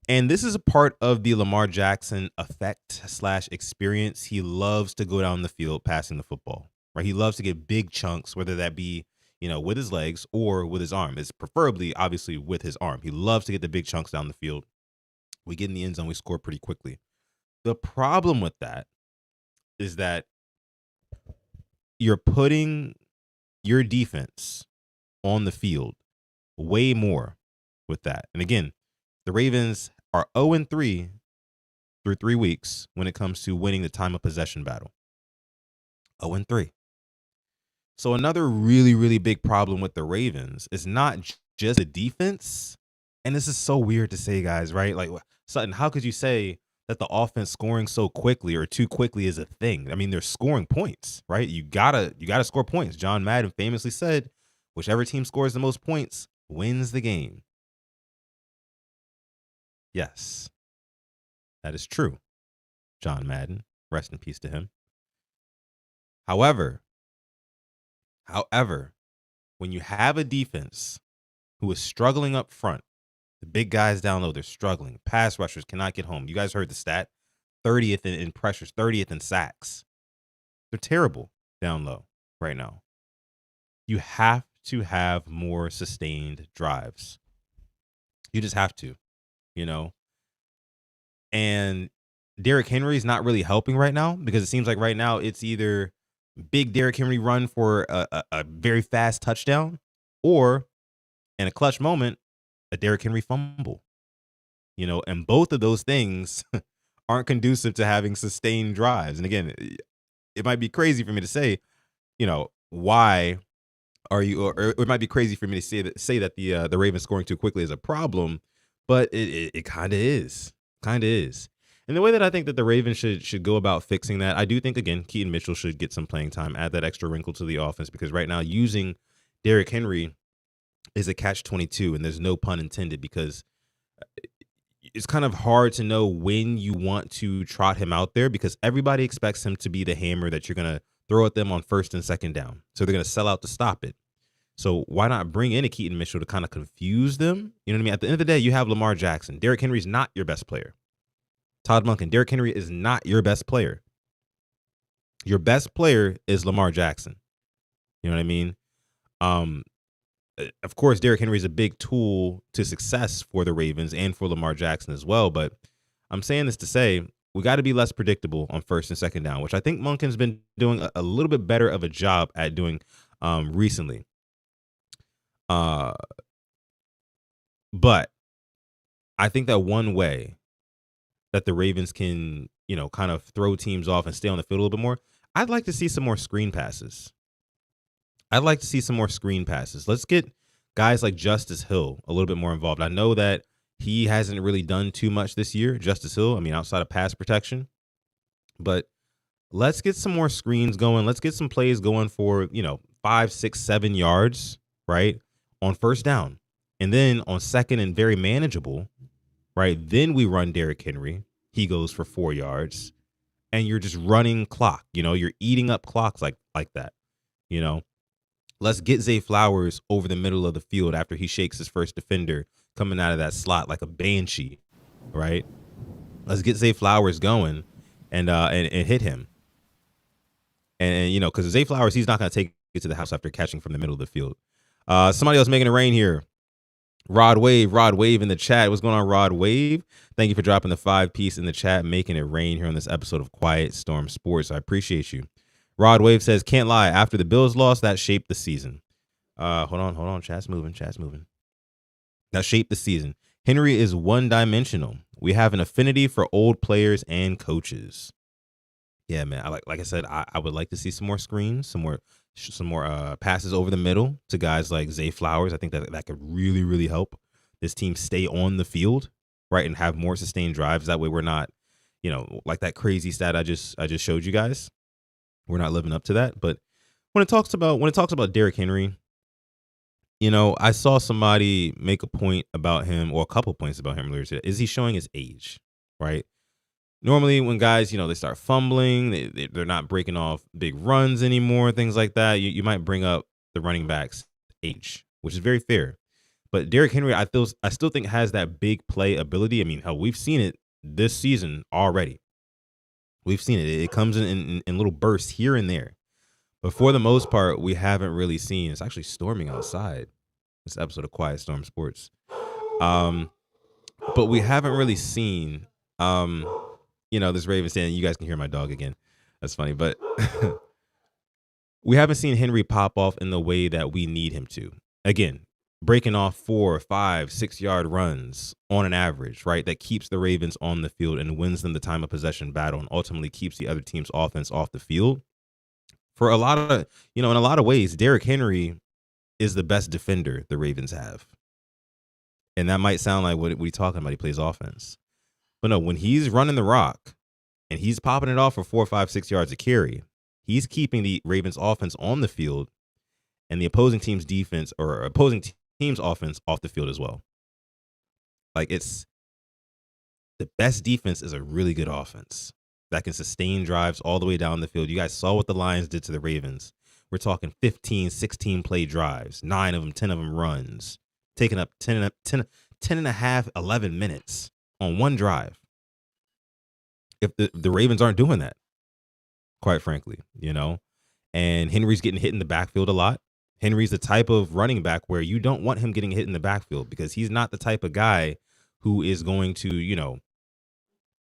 And this is a part of the Lamar Jackson effect / experience. He loves to go down the field passing the football, right? He loves to get big chunks, whether that be, with his legs or with his arm. It's preferably, obviously, with his arm. He loves to get the big chunks down the field. We get in the end zone, we score pretty quickly. The problem with that is that you're putting your defense on the field way more with that. And again, the Ravens are 0-3 through 3 weeks when it comes to winning the time of possession battle. 0-3. So another really, really big problem with the Ravens is not just the defense. And this is so weird to say, guys, right? Like, Sutton, how could you say that the offense scoring so quickly or too quickly is a thing? I mean, they're scoring points, right? You gotta score points. John Madden famously said, whichever team scores the most points wins the game. Yes, that is true. John Madden, rest in peace to him. However, when you have a defense who is struggling up front, the big guys down low, they're struggling. Pass rushers cannot get home. You guys heard the stat. 30th in pressures, 30th in sacks. They're terrible down low right now. You have to have more sustained drives. You just have to, And Derrick Henry is not really helping right now because it seems like right now it's either big Derrick Henry run for a very fast touchdown or in a clutch moment, a Derrick Henry fumble. And both of those things aren't conducive to having sustained drives. And again, it might be crazy for me to say, why are you, or it might be crazy for me to say that the Ravens scoring too quickly is a problem, but it kind of is. And the way that I think that the Ravens should go about fixing that, I do think, again, Keaton Mitchell should get some playing time, add that extra wrinkle to the offense, because right now using Derrick Henry is a catch-22, and there's no pun intended, because it's kind of hard to know when you want to trot him out there because everybody expects him to be the hammer that you're going to throw at them on first and second down. So they're going to sell out to stop it. So why not bring in a Keaton Mitchell to kind of confuse them? You know what I mean? At the end of the day, you have Lamar Jackson. Derrick Henry's not your best player. Todd Monken, Derrick Henry is not your best player. Your best player is Lamar Jackson. You know what I mean? Of course, Derrick Henry is a big tool to success for the Ravens and for Lamar Jackson as well. But I'm saying this to say we got to be less predictable on first and second down, which I think Monken's been doing a little bit better of a job at doing recently. But I think that one way that the Ravens can, kind of throw teams off and stay on the field a little bit more, I'd like to see some more screen passes. Let's get guys like Justice Hill a little bit more involved. I know that he hasn't really done too much this year, Justice Hill, outside of pass protection. But let's get some more screens going. Let's get some plays going for, 5, 6, 7 yards, right, on first down. And then on second and very manageable, right, then we run Derrick Henry. He goes for 4 yards. And you're just running clock. You're eating up clocks like that, Let's get Zay Flowers over the middle of the field after he shakes his first defender coming out of that slot like a banshee, right? Let's get Zay Flowers going and hit him. And because Zay Flowers, he's not going to take it to the house after catching from the middle of the field. Somebody else making it rain here. Rod Wave in the chat. What's going on, Rod Wave? Thank you for dropping the 5-piece in the chat, making it rain here on this episode of Quiet Storm Sports. I appreciate you. Rod Wave says, can't lie. After the Bills lost, that shaped the season. Hold on. Chat's moving. That shaped the season. Henry is one-dimensional. We have an affinity for old players and coaches. Yeah, man. Like I said, I would like to see some more screens, some more passes over the middle to guys like Zay Flowers. I think that could really, really help this team stay on the field, right, and have more sustained drives. That way, we're not, like that crazy stat I just showed you guys. We're not living up to that. But when it talks about Derrick Henry, I saw somebody make a point about him, or a couple points about him earlier today. Is he showing his age, right? Normally, when guys, they start fumbling, they're not breaking off big runs anymore, things like that. You might bring up the running back's age, which is very fair. But Derrick Henry, I still think has that big play ability. I mean, hell, we've seen it this season already. We've seen it. It comes in little bursts here and there. But for the most part, we haven't really seen. It's actually storming outside. This episode of Quiet Storm Sports. Um, but we haven't really seen, this Ravens stand. You guys can hear my dog again. That's funny, but we haven't seen Henry pop off in the way that we need him to. Again, breaking off 4, 5, 6 yard runs on an average, right? That keeps the Ravens on the field and wins them the time of possession battle, and ultimately keeps the other team's offense off the field. For a lot of, in a lot of ways, Derrick Henry is the best defender the Ravens have. And that might sound like what we talking about. He plays offense. But no, when he's running the rock and he's popping it off for 4, 5, 6 yards a carry, he's keeping the Ravens offense on the field and the opposing team's defense, or opposing team's offense, off the field as well. Like, it's the best defense is a really good offense that can sustain drives all the way down the field. You guys saw what the Lions did to the Ravens. We're talking 15, 16 play drives, 9 of them, 10 of them runs, taking up 10 and a half, 11 minutes on one drive. If the Ravens aren't doing that, quite frankly, and Henry's getting hit in the backfield a lot. Henry's the type of running back where you don't want him getting hit in the backfield, because he's not the type of guy who is going to,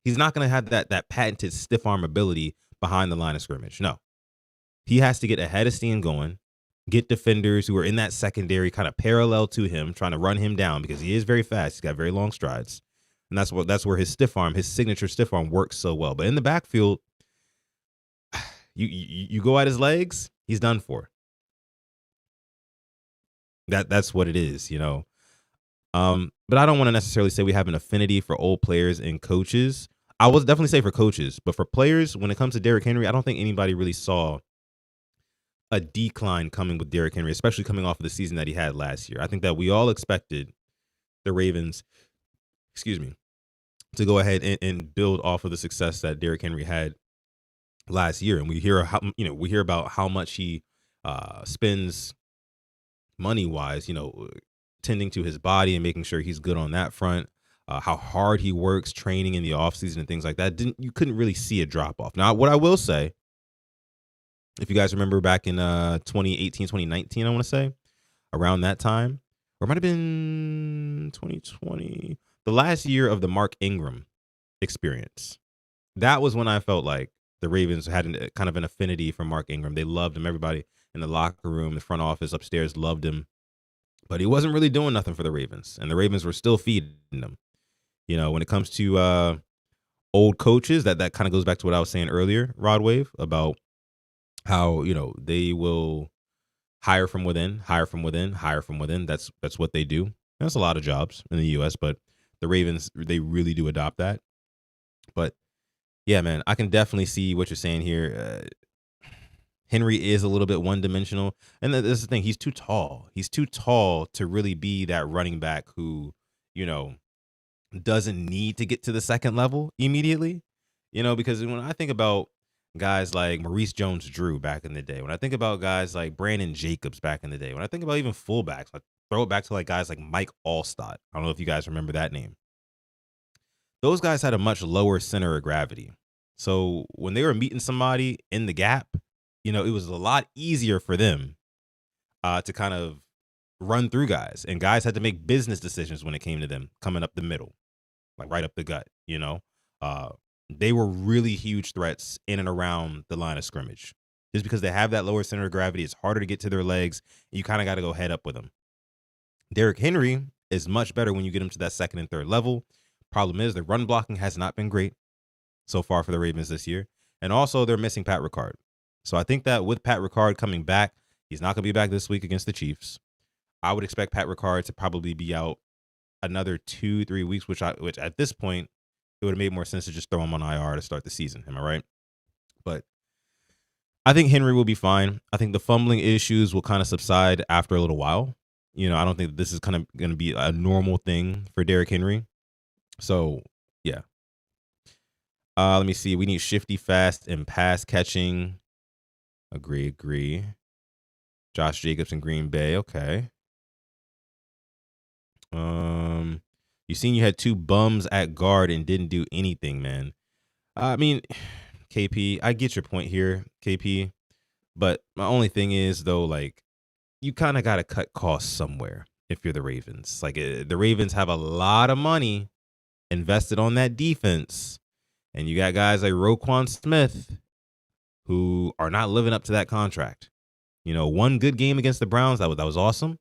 he's not going to have that patented stiff arm ability behind the line of scrimmage. No, he has to get ahead of steam going, get defenders who are in that secondary kind of parallel to him, trying to run him down, because he is very fast. He's got very long strides. And that's where his stiff arm, his signature stiff arm, works so well. But in the backfield, you go at his legs, he's done for. That's what it is, But I don't want to necessarily say we have an affinity for old players and coaches. I will definitely say for coaches, but for players, when it comes to Derrick Henry, I don't think anybody really saw a decline coming with Derrick Henry, especially coming off of the season that he had last year. I think that we all expected the Ravens, to go ahead and build off of the success that Derrick Henry had last year. And we hear about how much he spends money wise, tending to his body and making sure he's good on that front. How hard he works training in the offseason and things like that. You couldn't really see a drop off. Now, what I will say, if you guys remember back in 2018, 2019, I want to say, around that time, or it might have been 2020, the last year of the Mark Ingram experience. That was when I felt like the Ravens had kind of an affinity for Mark Ingram. They loved him. Everybody in the locker room, the front office, upstairs loved him. But he wasn't really doing nothing for the Ravens. And the Ravens were still feeding him. When it comes to old coaches, that kind of goes back to what I was saying earlier, Rod Wave, about how, they will hire from within, hire from within, hire from within. That's what they do. And that's a lot of jobs in the U.S., but the Ravens, they really do adopt that. But yeah, man, I can definitely see what you're saying here. Henry is a little bit one-dimensional. And this is the thing. He's too tall. He's too tall to really be that running back who, doesn't need to get to the second level immediately. Because when I think about guys like Maurice Jones-Drew back in the day, when I think about guys like Brandon Jacobs back in the day, when I think about even fullbacks, I throw it back to like guys like Mike Allstott. I don't know if you guys remember that name. Those guys had a much lower center of gravity. So when they were meeting somebody in the gap, it was a lot easier for them to kind of run through guys. And guys had to make business decisions when it came to them coming up the middle, like right up the gut, They were really huge threats in and around the line of scrimmage. Just because they have that lower center of gravity, it's harder to get to their legs. You kind of got to go head up with them. Derrick Henry is much better when you get him to that second and third level. Problem is, the run blocking has not been great so far for the Ravens this year. And also, they're missing Pat Ricard. So I think that with Pat Ricard coming back, he's not going to be back this week against the Chiefs. I would expect Pat Ricard to probably be out another 2-3 weeks, which at this point, it would have made more sense to just throw him on IR to start the season. Am I right? But I think Henry will be fine. I think the fumbling issues will kind of subside after a little while. I don't think this is kind of going to be a normal thing for Derrick Henry. So, yeah. Let me see. We need shifty, fast, and pass catching. Agree. Josh Jacobs in Green Bay. Okay. You seen you had 2 bums at guard and didn't do anything, man. I mean, KP, I get your point here, KP. But my only thing is, though, like, you kind of got to cut costs somewhere if you're the Ravens. Like, the Ravens have a lot of money invested on that defense. And you got guys like Roquan Smith who are not living up to that contract. One good game against the Browns, that was awesome.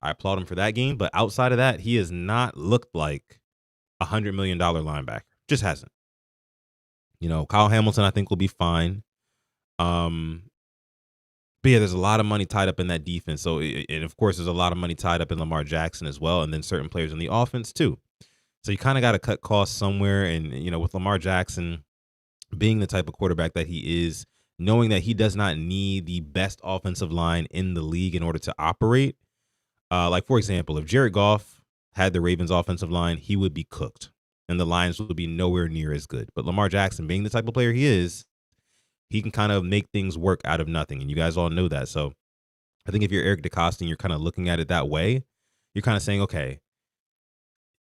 I applaud him for that game. But outside of that, he has not looked like $100 million linebacker. Just hasn't. Kyle Hamilton, I think, will be fine. But yeah, there's a lot of money tied up in that defense. So, and of course, there's a lot of money tied up in Lamar Jackson as well. And then certain players in the offense too. So you kind of got to cut costs somewhere. And, with Lamar Jackson being the type of quarterback that he is, knowing that he does not need the best offensive line in the league in order to operate. Like, for example, if Jared Goff had the Ravens offensive line, he would be cooked and the Lions would be nowhere near as good. But Lamar Jackson, being the type of player he is, he can kind of make things work out of nothing. And you guys all know that. So I think if you're Eric DeCosta and you're kind of looking at it that way, you're kind of saying, okay,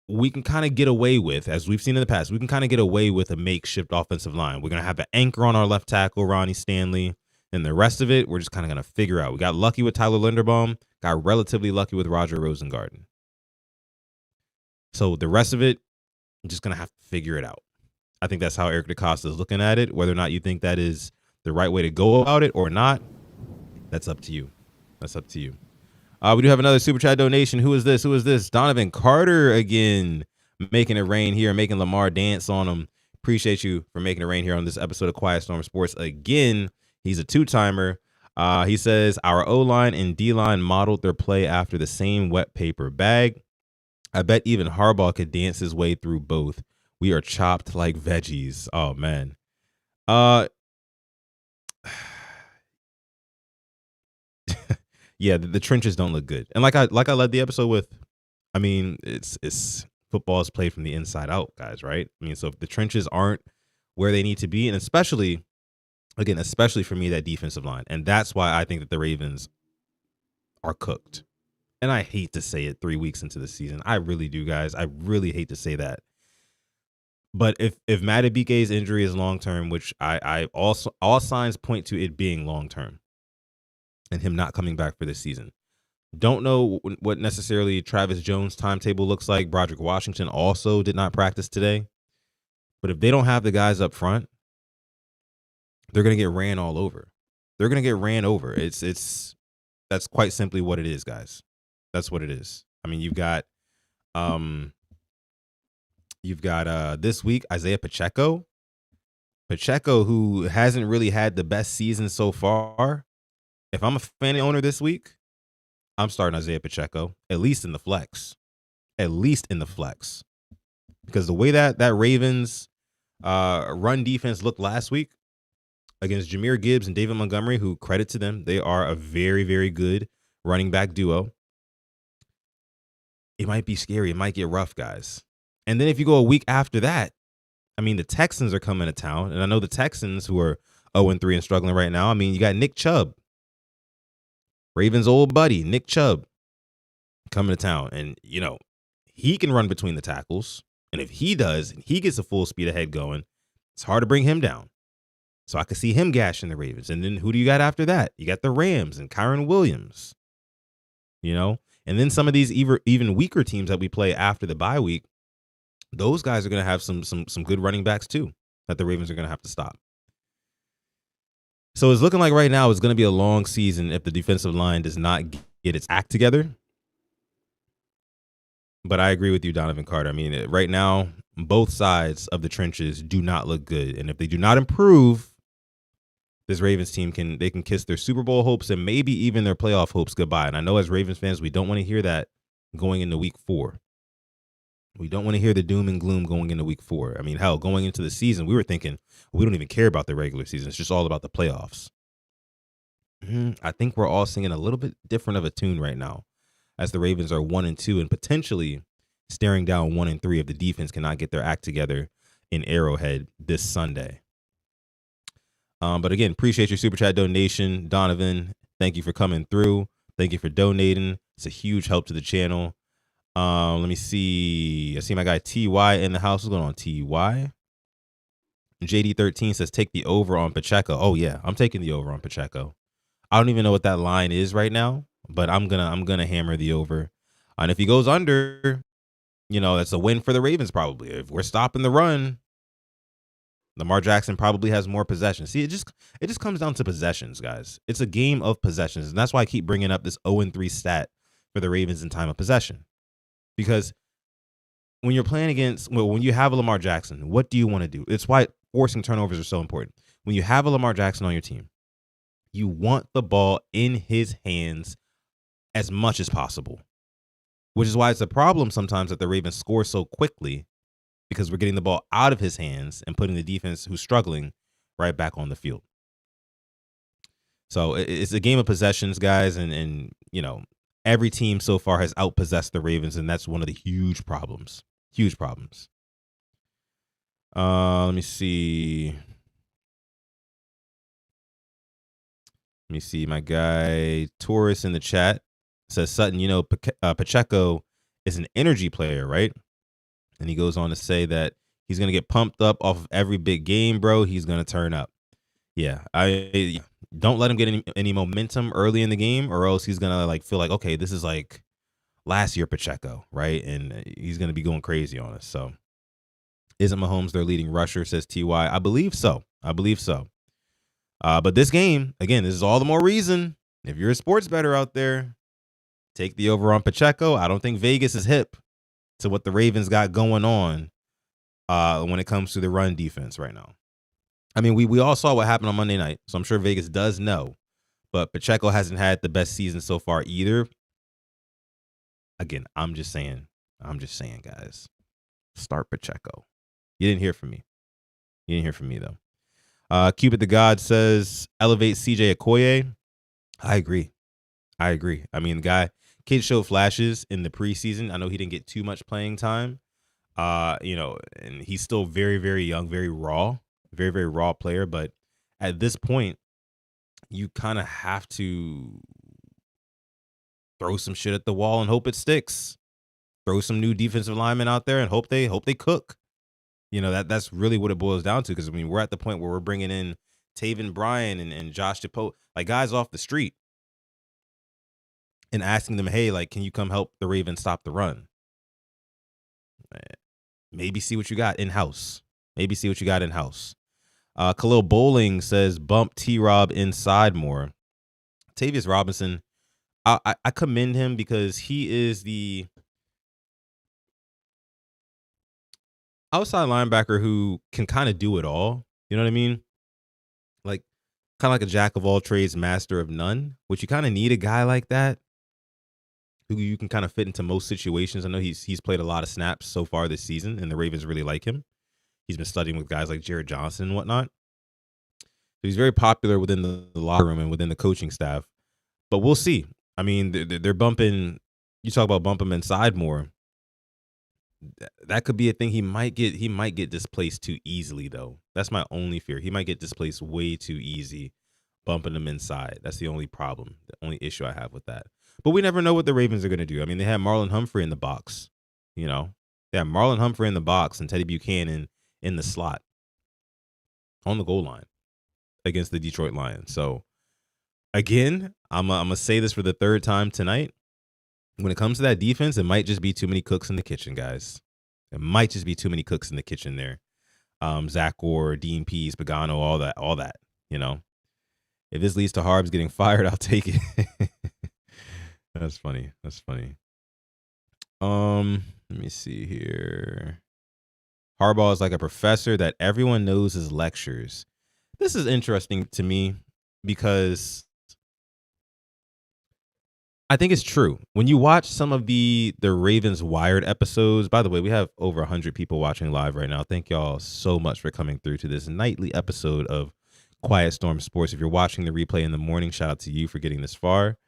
we can kind of get away with, as we've seen in the past, we can kind of get away with a makeshift offensive line. We're going to have an anchor on our left tackle, Ronnie Stanley. And the rest of it, we're just kind of going to figure out. We got lucky with Tyler Linderbaum, got relatively lucky with Roger Rosengarten. So the rest of it, I'm just going to have to figure it out. I think that's how Eric DeCosta is looking at it. Whether or not you think that is the right way to go about it or not, that's up to you. That's up to you. We do have another Super Chat donation. Who is this? Donovan Carter again, making it rain here, making Lamar dance on him. Appreciate you for making it rain here on this episode of Quiet Storm Sports. Again, he's a 2-timer. He says, our O-line and D-line modeled their play after the same wet paper bag. I bet even Harbaugh could dance his way through both. We are chopped like veggies. Oh, man. Yeah, the trenches don't look good. And like I led the episode with, I mean, it's football is played from the inside out, guys, right? I mean, so if the trenches aren't where they need to be, and especially for me, that defensive line. And that's why I think that the Ravens are cooked. And I hate to say it 3 weeks into the season. I really do, guys. I really hate to say that. But if Madubuike's injury is long-term, which I also, all signs point to it being long-term, and him not coming back for this season. Don't know what necessarily Travis Jones' timetable looks like. Broderick Washington also did not practice today. But if they don't have the guys up front, they're going to get ran all over. They're going to get ran over. That's quite simply what it is, guys. That's what it is. I mean, you've got this week Isaiah Pacheco, who hasn't really had the best season so far. If I'm a fantasy owner this week, I'm starting Isaiah Pacheco, at least in the flex. Because the way that Ravens run defense looked last week against Jahmyr Gibbs and David Montgomery, who, credit to them, they are a very, very good running back duo. It might be scary. It might get rough, guys. And then if you go a week after that, I mean, the Texans are coming to town. And I know the Texans, who are 0-3 and struggling right now, I mean, you got Nick Chubb, Ravens' old buddy, Nick Chubb, coming to town. And, he can run between the tackles. And if he does, and he gets a full speed ahead going, it's hard to bring him down. So I could see him gashing the Ravens. And then who do you got after that? You got the Rams and Kyron Williams, And then some of these even weaker teams that we play after the bye week, those guys are going to have some good running backs too that the Ravens are going to have to stop. So it's looking like right now it's going to be a long season if the defensive line does not get its act together. But I agree with you, Donovan Carter. I mean, right now, both sides of the trenches do not look good. And if they do not improve, this Ravens team can kiss their Super Bowl hopes and maybe even their playoff hopes goodbye. And I know as Ravens fans, we don't want to hear that going into week 4. We don't want to hear the doom and gloom going into week 4. I mean, hell, going into the season, we were thinking we don't even care about the regular season. It's just all about the playoffs. I think we're all singing a little bit different of a tune right now, as the Ravens are 1-2 and potentially staring down 1-3 if the defense cannot get their act together in Arrowhead this Sunday. But again, appreciate your super chat donation, Donovan. Thank you for coming through. Thank you for donating. It's a huge help to the channel. Let me see. I see my guy TY in the house. What's going on, TY? JD13 says take the over on Pacheco. Oh yeah, I'm taking the over on Pacheco. I don't even know what that line is right now, but I'm gonna hammer the over. And if he goes under, that's a win for the Ravens probably. If we're stopping the run, Lamar Jackson probably has more possessions. See, it just comes down to possessions, guys. It's a game of possessions, and that's why I keep bringing up this 0-3 stat for the Ravens in time of possession. Because when you're playing when you have a Lamar Jackson, what do you want to do? It's why forcing turnovers are so important. When you have a Lamar Jackson on your team, you want the ball in his hands as much as possible, which is why it's a problem sometimes that the Ravens score so quickly, because we're getting the ball out of his hands and putting the defense who's struggling right back on the field. So it's a game of possessions, guys, and every team so far has outpossessed the Ravens, and that's one of the huge problems. Huge problems. Let me see. My guy Taurus in the chat says, Sutton, Pacheco is an energy player, right? And he goes on to say that he's going to get pumped up off of every big game, bro. He's going to turn up. Yeah, I don't let him get any momentum early in the game, or else he's going to feel like, okay, this is like last year Pacheco, right? And he's going to be going crazy on us. So isn't Mahomes their leading rusher, says TY? I believe so. But this game, again, this is all the more reason, if you're a sports bettor out there, take the over on Pacheco. I don't think Vegas is hip to what the Ravens got going on when it comes to the run defense right now. I mean, we all saw what happened on Monday night, so I'm sure Vegas does know. But Pacheco hasn't had the best season so far either. Again, I'm just saying, guys. Start Pacheco. You didn't hear from me, though. Cupid the God says, elevate CJ Okoye. I agree. I mean, kid showed flashes in the preseason. I know he didn't get too much playing time. And he's still very, very young, very, very raw player. But at this point, you kind of have to throw some shit at the wall and hope it sticks. Throw some new defensive linemen out there and hope they cook. That's really what it boils down to. Because I mean, we're at the point where we're bringing in Taven Bryan and Josh DePoe, like guys off the street, and asking them, hey, can you come help the Ravens stop the run? Maybe see what you got in house. Khalil Bowling says, bump T-Rob inside more. Tavius Robinson, I commend him because he is the outside linebacker who can kind of do it all. You know what I mean? Kind of like a jack of all trades, master of none, which you kind of need a guy like that who you can kind of fit into most situations. I know he's played a lot of snaps so far this season, and the Ravens really like him. He's been studying with guys like Jared Johnson and whatnot. So he's very popular within the locker room and within the coaching staff. But we'll see. I mean, they're bumping. You talk about bump him inside more. That could be a thing. He might get displaced too easily, though. That's my only fear. He might get displaced way too easy, bumping him inside. That's the only problem, the only issue I have with that. But we never know what the Ravens are going to do. I mean, they had Marlon Humphrey in the box. They had Marlon Humphrey in the box and Teddy Buchanan in the slot on the goal line against the Detroit Lions. So, again, I'm gonna say this for the third time tonight. When it comes to that defense, it might just be too many cooks in the kitchen, guys. It might just be too many cooks in the kitchen there. Zach Orr, Dean Pease, Pagano, all that. If this leads to Harbs getting fired, I'll take it. That's funny. Let me see here. Harbaugh is like a professor that everyone knows his lectures. This is interesting to me because I think it's true. When you watch some of the Ravens Wired episodes, by the way, we have over 100 people watching live right now. Thank y'all so much for coming through to this nightly episode of Quiet Storm Sports. If you're watching the replay in the morning, shout out to you for getting this far.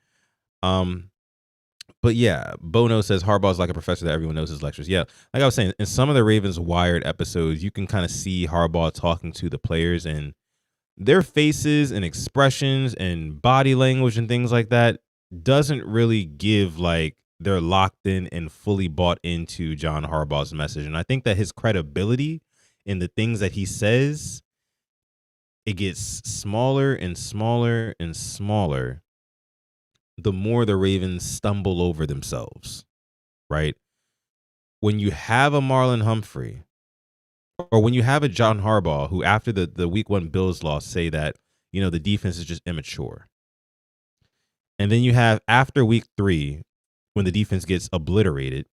But yeah, Bono says Harbaugh is like a professor that everyone knows his lectures. Yeah, like I was saying, in some of the Ravens Wired episodes, you can kind of see Harbaugh talking to the players and their faces and expressions and body language and things like that doesn't really give like they're locked in and fully bought into John Harbaugh's message. And I think that his credibility in the things that he says, it gets smaller and smaller and smaller the more the Ravens stumble over themselves, right? When you have a Marlon Humphrey or when you have a John Harbaugh who after the week 1 Bills loss say that, the defense is just immature. And then you have after week 3 when the defense gets obliterated,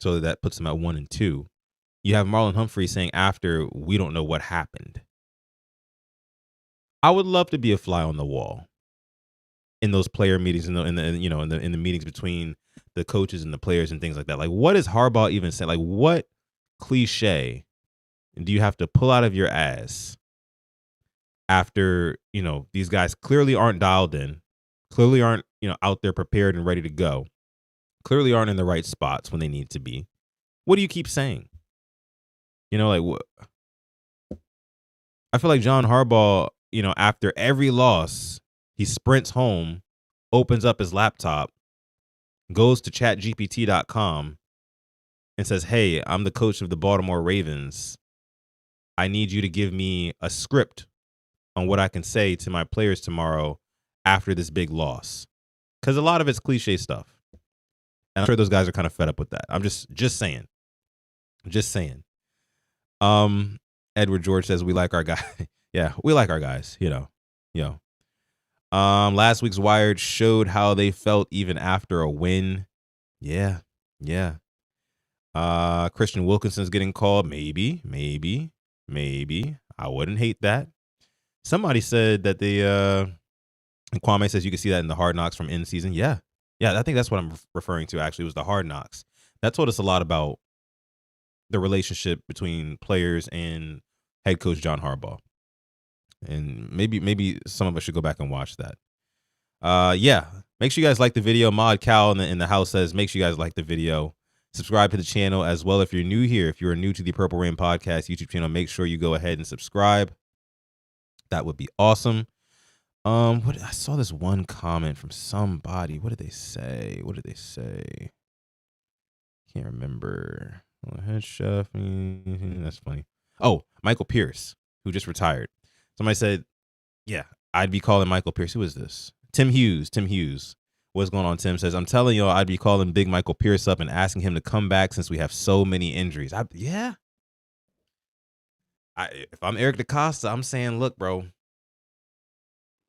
so that puts them at 1-2. You have Marlon Humphrey saying after, we don't know what happened. I would love to be a fly on the wall in those player meetings, in the meetings between the coaches and the players and things like that. Like, what is Harbaugh even saying? Like, what cliche do you have to pull out of your ass after, these guys clearly aren't dialed in, clearly aren't, out there prepared and ready to go, clearly aren't in the right spots when they need to be? What do you keep saying? Like what? I feel like John Harbaugh, after every loss, he sprints home, opens up his laptop, goes to chatgpt.com and says, "Hey, I'm the coach of the Baltimore Ravens. I need you to give me a script on what I can say to my players tomorrow after this big loss." Because a lot of it's cliche stuff. And I'm sure those guys are kind of fed up with that. I'm just saying. Just saying. Edward George says we like our guy. Yeah, we like our guys, Last week's Wired showed how they felt even after a win. Yeah. Christian Wilkinson's getting called. Maybe. I wouldn't hate that. Somebody said that Kwame says you can see that in the Hard Knocks from in season. Yeah, I think that's what I'm referring to, actually, was the Hard Knocks. That told us a lot about the relationship between players and head coach John Harbaugh. And maybe some of us should go back and watch that. Yeah, make sure you guys like the video. Mod Cal in the house says make sure you guys like the video. Subscribe to the channel as well if you're new here. If you're new to the Purple Rain Podcast YouTube channel, make sure you go ahead and subscribe. That would be awesome. What I saw this one comment from somebody. What did they say? Can't remember. Head chef. That's funny. Oh, Michael Pierce, who just retired. Somebody said, yeah, I'd be calling Michael Pierce. Who is this? Tim Hughes. What's going on? Tim says, I'm telling y'all, I'd be calling Big Michael Pierce up and asking him to come back since we have so many injuries. If I'm Eric DaCosta, I'm saying, look, bro,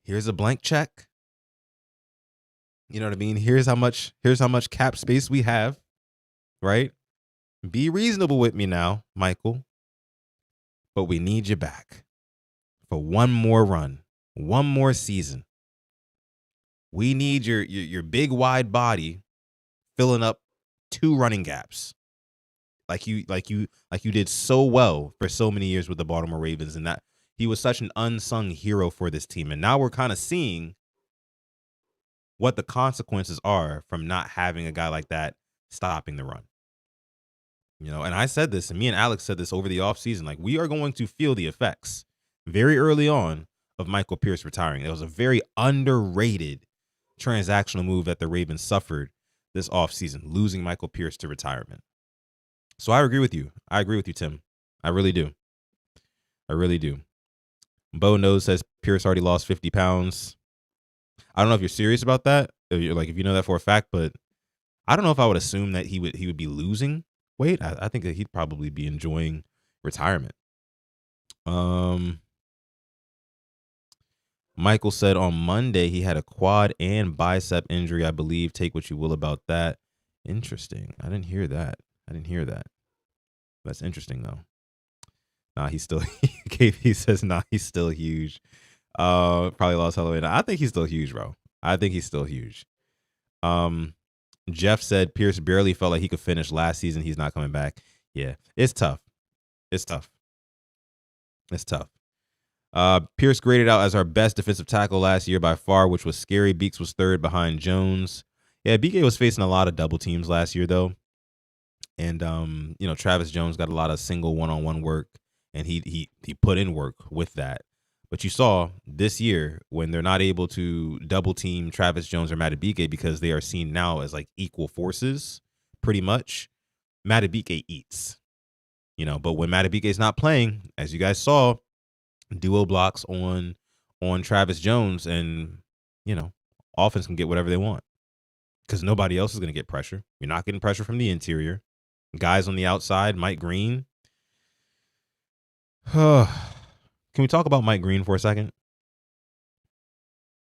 here's a blank check. You know what I mean? Here's how much cap space we have, right? Be reasonable with me now, Michael. But we need you back for one more run, one more season. We need your big wide body filling up 2 running gaps. Like you did so well for so many years with the Baltimore Ravens, and that he was such an unsung hero for this team. And now we're kind of seeing what the consequences are from not having a guy like that stopping the run. And I said this, and me and Alex said this over the offseason, like we are going to feel the effects very early on of Michael Pierce retiring. It was a very underrated transactional move that the Ravens suffered this offseason, losing Michael Pierce to retirement. So I agree with you. Tim. I really do. Bo Knows says Pierce already lost 50 pounds. I don't know if you're serious about that. If you know that for a fact, but I don't know if I would assume that he would be losing weight. I think that he'd probably be enjoying retirement. Michael said on Monday he had a quad and bicep injury, I believe. Take what you will about that. Interesting. I didn't hear that. That's interesting though. Nah, he's still KP says nah, he's still huge. Probably lost Halloween. I think he's still huge, bro. I think he's still huge. Jeff said Pierce barely felt like he could finish last season. He's not coming back. Yeah, it's tough. It's tough. Pierce graded out as our best defensive tackle last year by far, which was scary. Beaks was third behind Jones. Yeah, BK was facing a lot of double teams last year though. And Travis Jones got a lot of single one-on-one work, and he put in work with that. But you saw this year when they're not able to double team Travis Jones or Madubuike because they are seen now as like equal forces, pretty much. Madubuike eats, But when Madubuike is not playing, as you guys saw, duo blocks on Travis Jones, and offense can get whatever they want because nobody else is going to get pressure. You're not getting pressure from the interior. Guys on the outside, Mike Green. Can we talk about Mike Green for a second?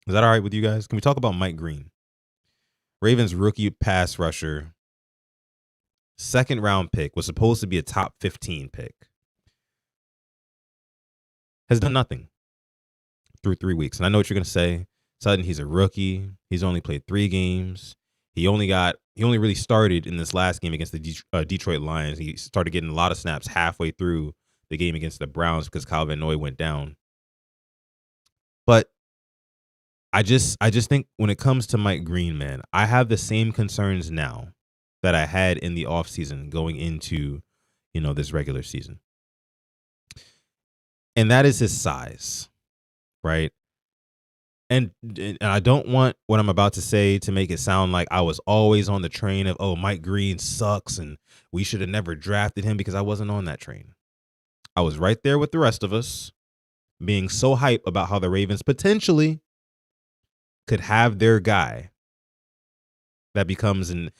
Is that all right with you guys? Can we talk about Mike Green? Ravens rookie pass rusher, second round pick, was supposed to be a top 15 pick. Has done nothing through 3 weeks. And I know what you're going to say. Sudden, he's a rookie. He's only played 3 games. He only really started in this last game against the Detroit Lions. He started getting a lot of snaps halfway through the game against the Browns because Kyle Van Noy went down. But I just think when it comes to Mike Green, man, I have the same concerns now that I had in the offseason going into, this regular season. And that is his size, right? And I don't want what I'm about to say to make it sound like I was always on the train of, oh, Mike Green sucks and we should have never drafted him, because I wasn't on that train. I was right there with the rest of us, being so hype about how the Ravens potentially could have their guy that becomes an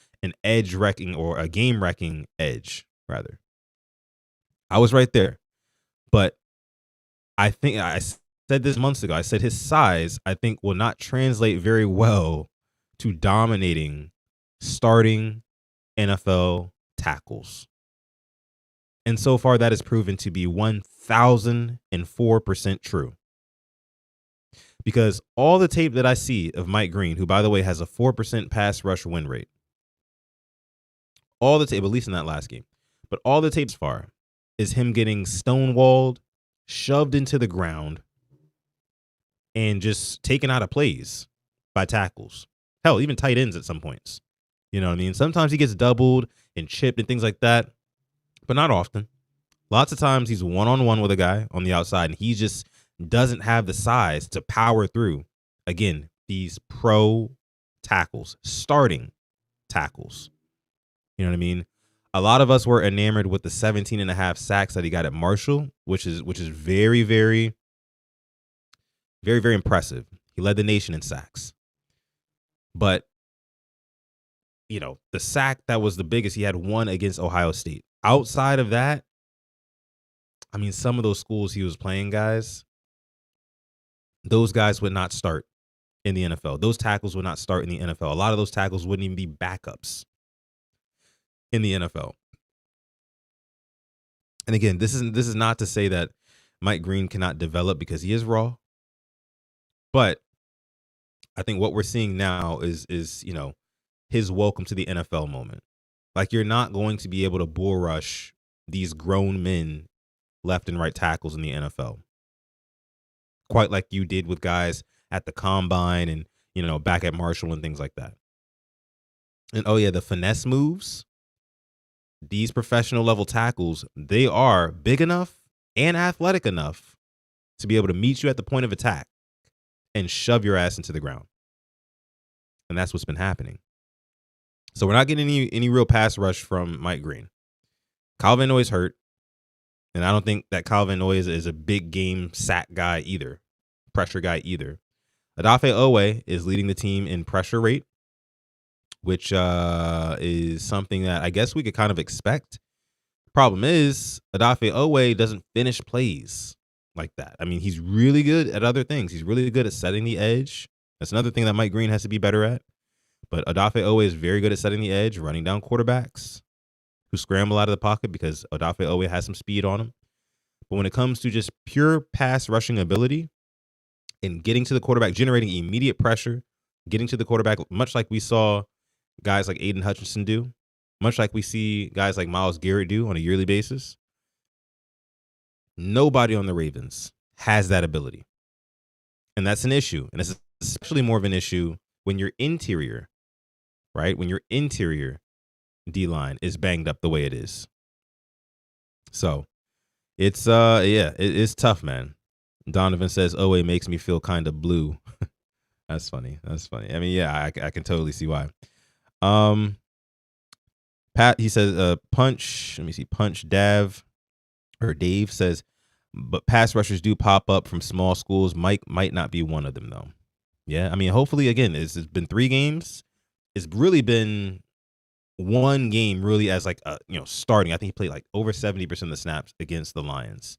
edge wrecking, or a game wrecking edge, rather. I was right there. But I think I said this months ago. I said his size, I think, will not translate very well to dominating starting NFL tackles. And so far, that has proven to be 1,004% true. Because all the tape that I see of Mike Green, who, by the way, has a 4% pass rush win rate, all the tape, at least in that last game, but all the tape so far is him getting stonewalled, shoved into the ground, and just taken out of plays by tackles. Hell, even tight ends at some points. You know what I mean? Sometimes he gets doubled and chipped and things like that, but not often. Lots of times he's one-on-one with a guy on the outside, and he just doesn't have the size to power through, again, these pro tackles, starting tackles. You know what I mean? A lot of us were enamored with the 17.5 sacks that he got at Marshall, which is very, very, very, very impressive. He led the nation in sacks. But, the sack that was the biggest, he had one against Ohio State. Outside of that, I mean, some of those schools he was playing, guys, those guys would not start in the NFL. Those tackles would not start in the NFL. A lot of those tackles wouldn't even be backups in the NFL. And again, this is not to say that Mike Green cannot develop, because he is raw. But I think what we're seeing now is his welcome to the NFL moment. Like, you're not going to be able to bull rush these grown men left and right tackles in the NFL, quite like you did with guys at the combine and, back at Marshall and things like that. And oh yeah, the finesse moves, these professional level tackles, they are big enough and athletic enough to be able to meet you at the point of attack and shove your ass into the ground. And that's what's been happening. So we're not getting any real pass rush from Mike Green. Kyle Van Noy's hurt. And I don't think that Kyle Van Noy is a big game sack guy either, pressure guy either. Odafe Oweh is leading the team in pressure rate, which is something that I guess we could kind of expect. Problem is, Odafe Oweh doesn't finish plays like that. I mean, he's really good at other things. He's really good at setting the edge. That's another thing that Mike Green has to be better at. But Odafe Owe is very good at setting the edge, running down quarterbacks who scramble out of the pocket because Odafe Owe has some speed on him. But when it comes to just pure pass rushing ability and getting to the quarterback, generating immediate pressure, getting to the quarterback, much like we saw guys like Aiden Hutchinson do, much like we see guys like Myles Garrett do on a yearly basis, nobody on the Ravens has that ability. And that's an issue. And it's especially more of an issue when your interior, right? When your interior D-line is banged up the way it is. So it's it's tough, man. Donovan says, "Owe makes me feel kind of blue." That's funny. That's funny. I mean, yeah, I can totally see why. Pat, he says, punch. Let me see. Punch Dave says, but pass rushers do pop up from small schools. Mike might not be one of them, though. Yeah, I mean, hopefully, again, it's been 3 games. It's really been one game, really, as like starting. I think he played like over 70% of the snaps against the Lions.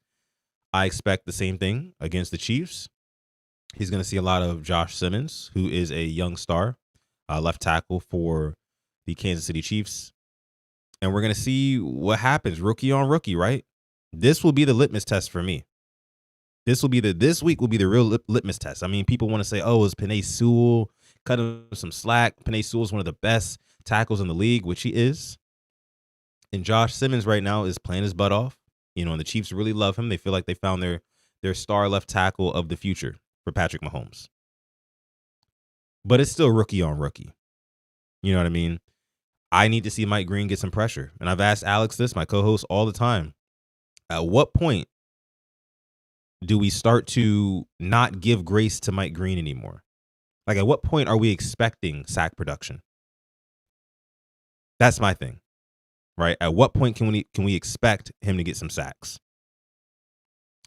I expect the same thing against the Chiefs. He's going to see a lot of Josh Simmons, who is a young star, left tackle for the Kansas City Chiefs. And we're going to see what happens, rookie on rookie, right? This will be the litmus test for me. This week will be the real litmus test. I mean, people want to say, "Oh, is Penei Sewell cut him some slack?" Penei Sewell is one of the best tackles in the league, which he is. And Josh Simmons right now is playing his butt off. And the Chiefs really love him. They feel like they found their star left tackle of the future for Patrick Mahomes. But it's still rookie on rookie. You know what I mean? I need to see Mike Green get some pressure. And I've asked Alex this, my co-host, all the time. At what point do we start to not give grace to Mike Green anymore? Like, at what point are we expecting sack production? That's my thing, right? At what point can we expect him to get some sacks?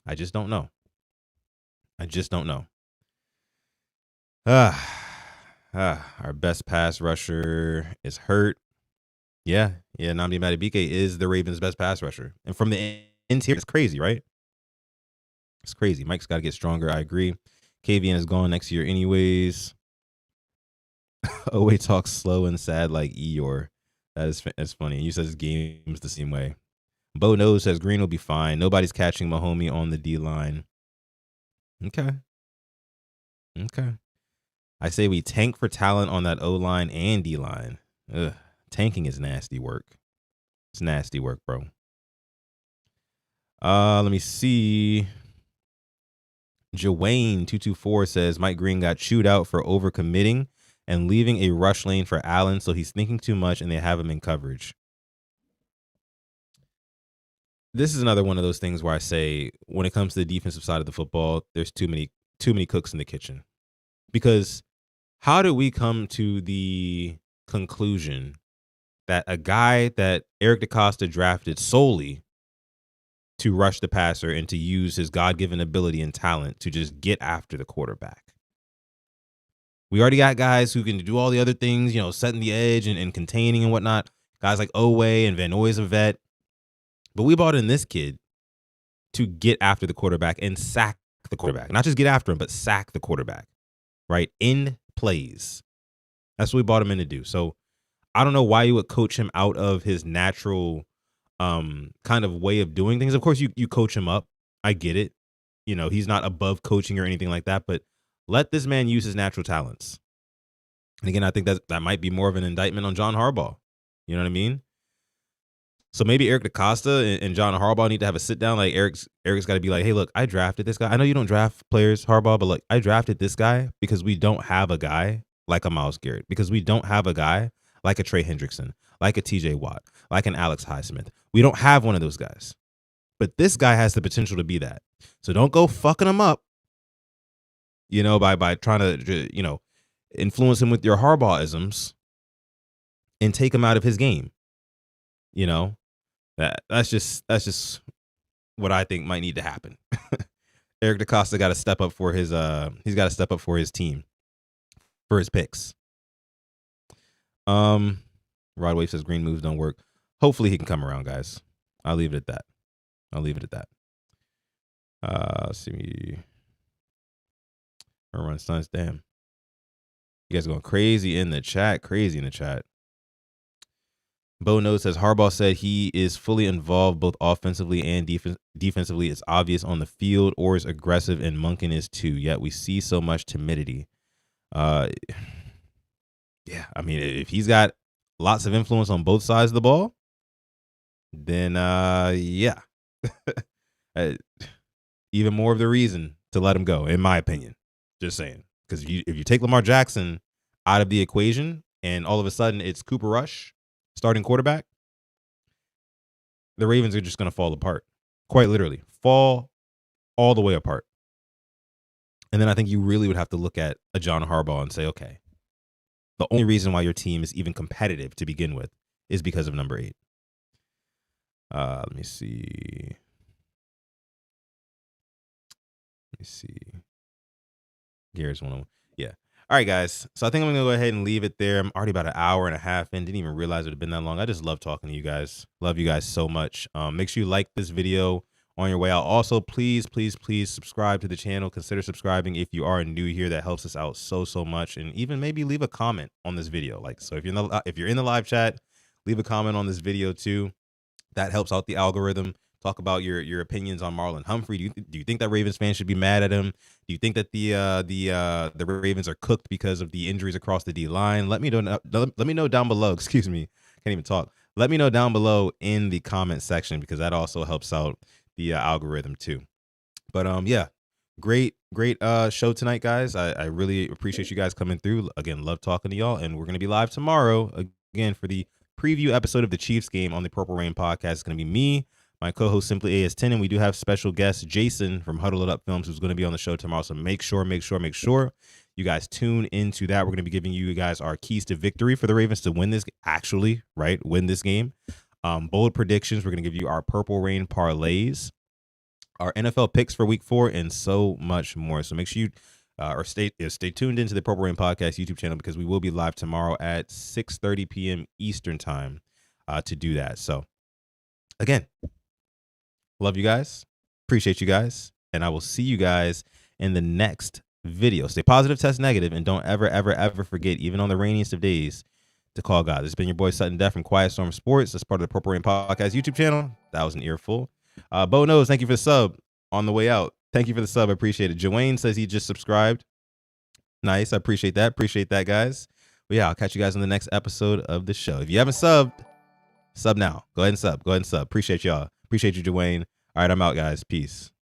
I just don't know. Our best pass rusher is hurt. Yeah, Nnamdi Madubuike is the Ravens' best pass rusher. And from the interior, it's crazy, right? It's crazy. Mike's got to get stronger. I agree. KVN is gone next year anyways. Owe talks slow and sad like Eeyore. That's funny. And you said his game's the same way. Bo knows says Green will be fine. Nobody's catching Mahomie on the D-line. Okay. I say we tank for talent on that O-line and D-line. Ugh. Tanking is nasty work. It's nasty work, bro. Let me see. Jawayne224 says Mike Green got chewed out for overcommitting and leaving a rush lane for Allen, so he's thinking too much and they have him in coverage. This is another one of those things where I say when it comes to the defensive side of the football, there's too many cooks in the kitchen. Because how do we come to the conclusion that a guy that Eric DeCosta drafted solely to rush the passer and to use his God-given ability and talent to just get after the quarterback? We already got guys who can do all the other things, setting the edge and containing and whatnot. Guys like Owe and Van Noy's a vet. But we brought in this kid to get after the quarterback and sack the quarterback. Not just get after him, but sack the quarterback, right? In plays. That's what we brought him in to do. So I don't know why you would coach him out of his natural kind of way of doing things. Of course, you coach him up. I get it. He's not above coaching or anything like that, but let this man use his natural talents. And again, I think that might be more of an indictment on John Harbaugh. You know what I mean? So maybe Eric DeCosta and John Harbaugh need to have a sit down. Like Eric's got to be like, hey, look, I drafted this guy. I know you don't draft players, Harbaugh, but look, I drafted this guy because we don't have a guy like a Myles Garrett, because we don't have a guy like a Trey Hendrickson, like a TJ Watt, like an Alex Highsmith. We don't have one of those guys. But this guy has the potential to be that. So don't go fucking him up, by trying to, influence him with your Harbaugh-isms and take him out of his game. That's just what I think might need to happen. Eric DeCosta got to step up for his he's got to step up for his team, for his picks. Rod Wave says green moves don't work. Hopefully he can come around, guys. I'll leave it at that. Let's see. Run stunts, damn. You guys going crazy in the chat. Bo Knows says Harbaugh said he is fully involved both offensively and defensively. It's obvious on the field, or is aggressive, and Monken is too. Yet we see so much timidity. Yeah, I mean, if he's got lots of influence on both sides of the ball, then yeah, even more of the reason to let him go, in my opinion. Just saying, because if you take Lamar Jackson out of the equation, and all of a sudden it's Cooper Rush starting quarterback, the Ravens are just going to fall apart, quite literally, fall all the way apart. And then I think you really would have to look at a John Harbaugh and say, okay, the only reason why your team is even competitive to begin with is because of number 8. Let me see. Gears 101. Yeah. All right, guys. So I think I'm going to go ahead and leave it there. I'm already about an hour and a half in. Didn't even realize it had been that long. I just love talking to you guys. Love you guys so much. Make sure you like this video on your way out. Also, please subscribe to the channel. Consider subscribing if you are new here. That helps us out so much. And even maybe leave a comment on this video. Like, so if you're in the live chat, leave a comment on this video too. That helps out the algorithm. Talk about your opinions on Marlon Humphrey. Do you think that Ravens fans should be mad at him? Do you think that the Ravens are cooked because of the injuries across the D line? Let me know down below. Excuse me, can't even talk. Let me know down below in the comment section, because that also helps out the algorithm too. But yeah, great show tonight, guys. I really appreciate you guys coming through. Again, love talking to y'all, and we're gonna be live tomorrow again for the preview episode of the Chiefs game on the Purple Rain podcast. It's gonna be me, my co-host Simply AS10, and we do have special guest Jason from Huddle It Up Films, who's going to be on the show tomorrow. So make sure you guys tune into that. We're going to be giving you guys our keys to victory for the Ravens to win this, win this game. Bold predictions. We're going to give you our Purple Rain parlays, our NFL picks for Week 4, and so much more. So make sure you stay tuned into the Purple Rain Podcast YouTube channel, because we will be live tomorrow at 6:30 p.m. Eastern time to do that. So again, love you guys. Appreciate you guys. And I will see you guys in the next video. Stay positive, test negative, and don't ever forget, even on the rainiest of days, to call God. This has been your boy Sutton Def from Quiet Storm Sports. That's part of the Purple Rain Podcast YouTube channel. That was an earful. Bo Knows, thank you for the sub on the way out. Thank you for the sub. I appreciate it. Joanne says he just subscribed. Nice. I appreciate that. Appreciate that, guys. But yeah, I'll catch you guys in the next episode of the show. If you haven't subbed, sub now. Go ahead and sub. Appreciate y'all. Appreciate you, Dwayne. All right, I'm out, guys. Peace.